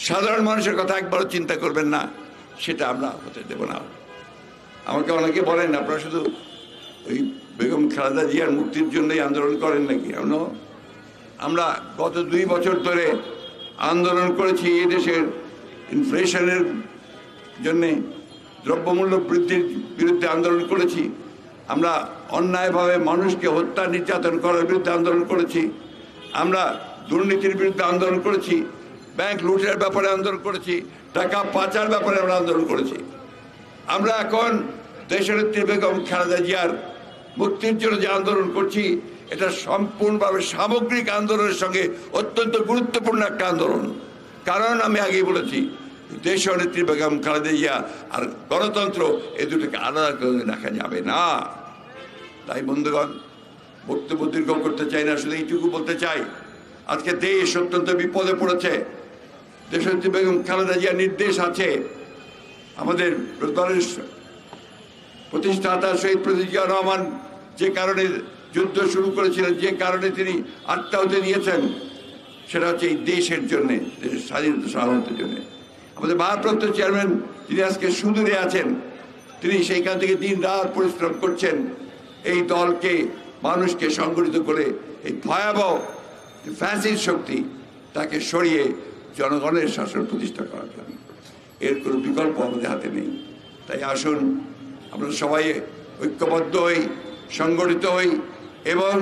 সাধারণ মানুষের কথা একবারও চিন্তা করবেন না, সেটা আমরা হতে দেব না। আমাকে অনেকে বলেন আপনারা শুধু ওই বেগম খালেদা জিয়ার মুক্তির জন্যই আন্দোলন করেন নাকি? আমরা গত 2 বছর ধরে আন্দোলন করেছি এই দেশের ইনফ্লেশনের জন্যে, দ্রব্যমূল্য বৃদ্ধির বিরুদ্ধে আন্দোলন করেছি, আমরা অন্যায়ভাবে মানুষকে হত্যা নির্যাতন করার বিরুদ্ধে আন্দোলন করেছি, আমরা দুর্নীতির বিরুদ্ধে আন্দোলন করেছি, ব্যাংক লুটের ব্যাপারে আন্দোলন করেছি, টাকা পাচার ব্যাপারে আমরা আন্দোলন করেছি। আমরা এখন দেশনেত্রী বেগম খালেদা জিয়ার মুক্তির জন্য যে আন্দোলন করছি, এটা সম্পূর্ণভাবে সামগ্রিক আন্দোলনের সঙ্গে অত্যন্ত গুরুত্বপূর্ণ একটা আন্দোলন। কারণ আমি আগেই বলেছি, দেশনেত্রী বেগম খালেদা জিয়া আর গণতন্ত্র এই দুটোকে আলাদা করে রাখা যাবে না। তাই বন্ধুগণ, বক্তব্য দীর্ঘ করতে চাই না, শুধু এইটুকু বলতে চাই, আজকে দেশ অত্যন্ত বিপদে পড়েছে। দেশনেত্রী বেগম খালেদা জিয়ার নির্দেশ আছে, আমাদের দলের প্রতিষ্ঠাতা শহীদ প্রেসিডেন্ট জিয়াউর রহমান যে কারণে যুদ্ধ শুরু করেছিলেন, যে কারণে তিনি আত্মাহুতি দিয়েছেন, সেটা হচ্ছে এই দেশের জন্যে, দেশের স্বাধীনতা সাধারণতার জন্যে। আমাদের ভারপ্রাপ্ত চেয়ারম্যান যিনি আজকে সুদূরে আছেন, তিনি সেইখান থেকে দিন রাত পরিশ্রম করছেন এই দলকে, মানুষকে সংগঠিত করে এই ভয়াবহ ফ্যাসিস্ট শক্তি তাকে সরিয়ে জনগণের শাসন প্রতিষ্ঠা করার জন্য। এর কোনো বিকল্প আমাদের হাতে নেই। তাই আসুন আমরা সবাই ঐক্যবদ্ধ হই, সংগঠিত হই এবং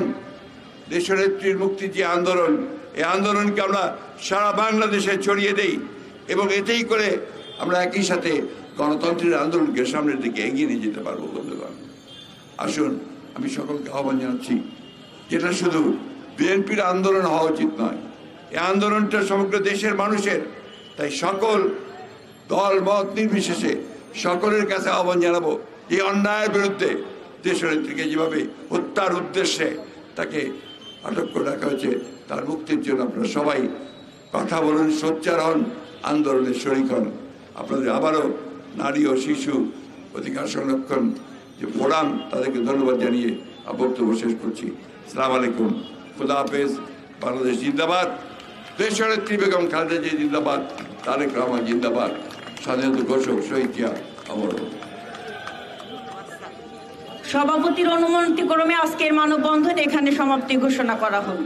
দেশনেত্রীর মুক্তির যে আন্দোলন, এই আন্দোলনকে আমরা সারা বাংলাদেশে ছড়িয়ে দেই এবং এতেই করে আমরা একই সাথে গণতন্ত্রের আন্দোলনকে সামনের দিকে এগিয়ে নিয়ে যেতে পারবো। বন্ধুগণ, আসুন আমি সকলকে আহ্বান জানাচ্ছি, যেটা শুধু বিএনপির আন্দোলন হওয়া উচিত নয়, এই আন্দোলনটা সমগ্র দেশের মানুষের। তাই সকল দল মত নির্বিশেষে সকলের কাছে আহ্বান জানাবো, এই অন্যায়ের বিরুদ্ধে দেশনেত্রীকে যেভাবে হত্যার উদ্দেশ্যে তাকে আটক করে রাখা হয়েছে, তার মুক্তির জন্য আপনারা সবাই কথা বলুন, সোচ্চার হন, আন্দোলনের শরিক হন। আপনাদের আবারও নারী ও শিশু অধিকার সংরক্ষণ যে ফোরাম, তাদেরকে ধন্যবাদ জানিয়ে বক্তব্য শেষ করছি। আসসালামু আলাইকুম, খুদা হাফেজ। বাংলাদেশ জিন্দাবাদ, দেশনেত্রী বেগম খালেদা জিয়া জিন্দাবাদ, তারেক রহমান জিন্দাবাদ, স্বাধীনতা ঘোষক শহীদ জিয়া অমর। সভাপতির অনুমতি ক্রমে আজকের মানববন্ধন এখানে সমাপ্তি ঘোষণা করা হল।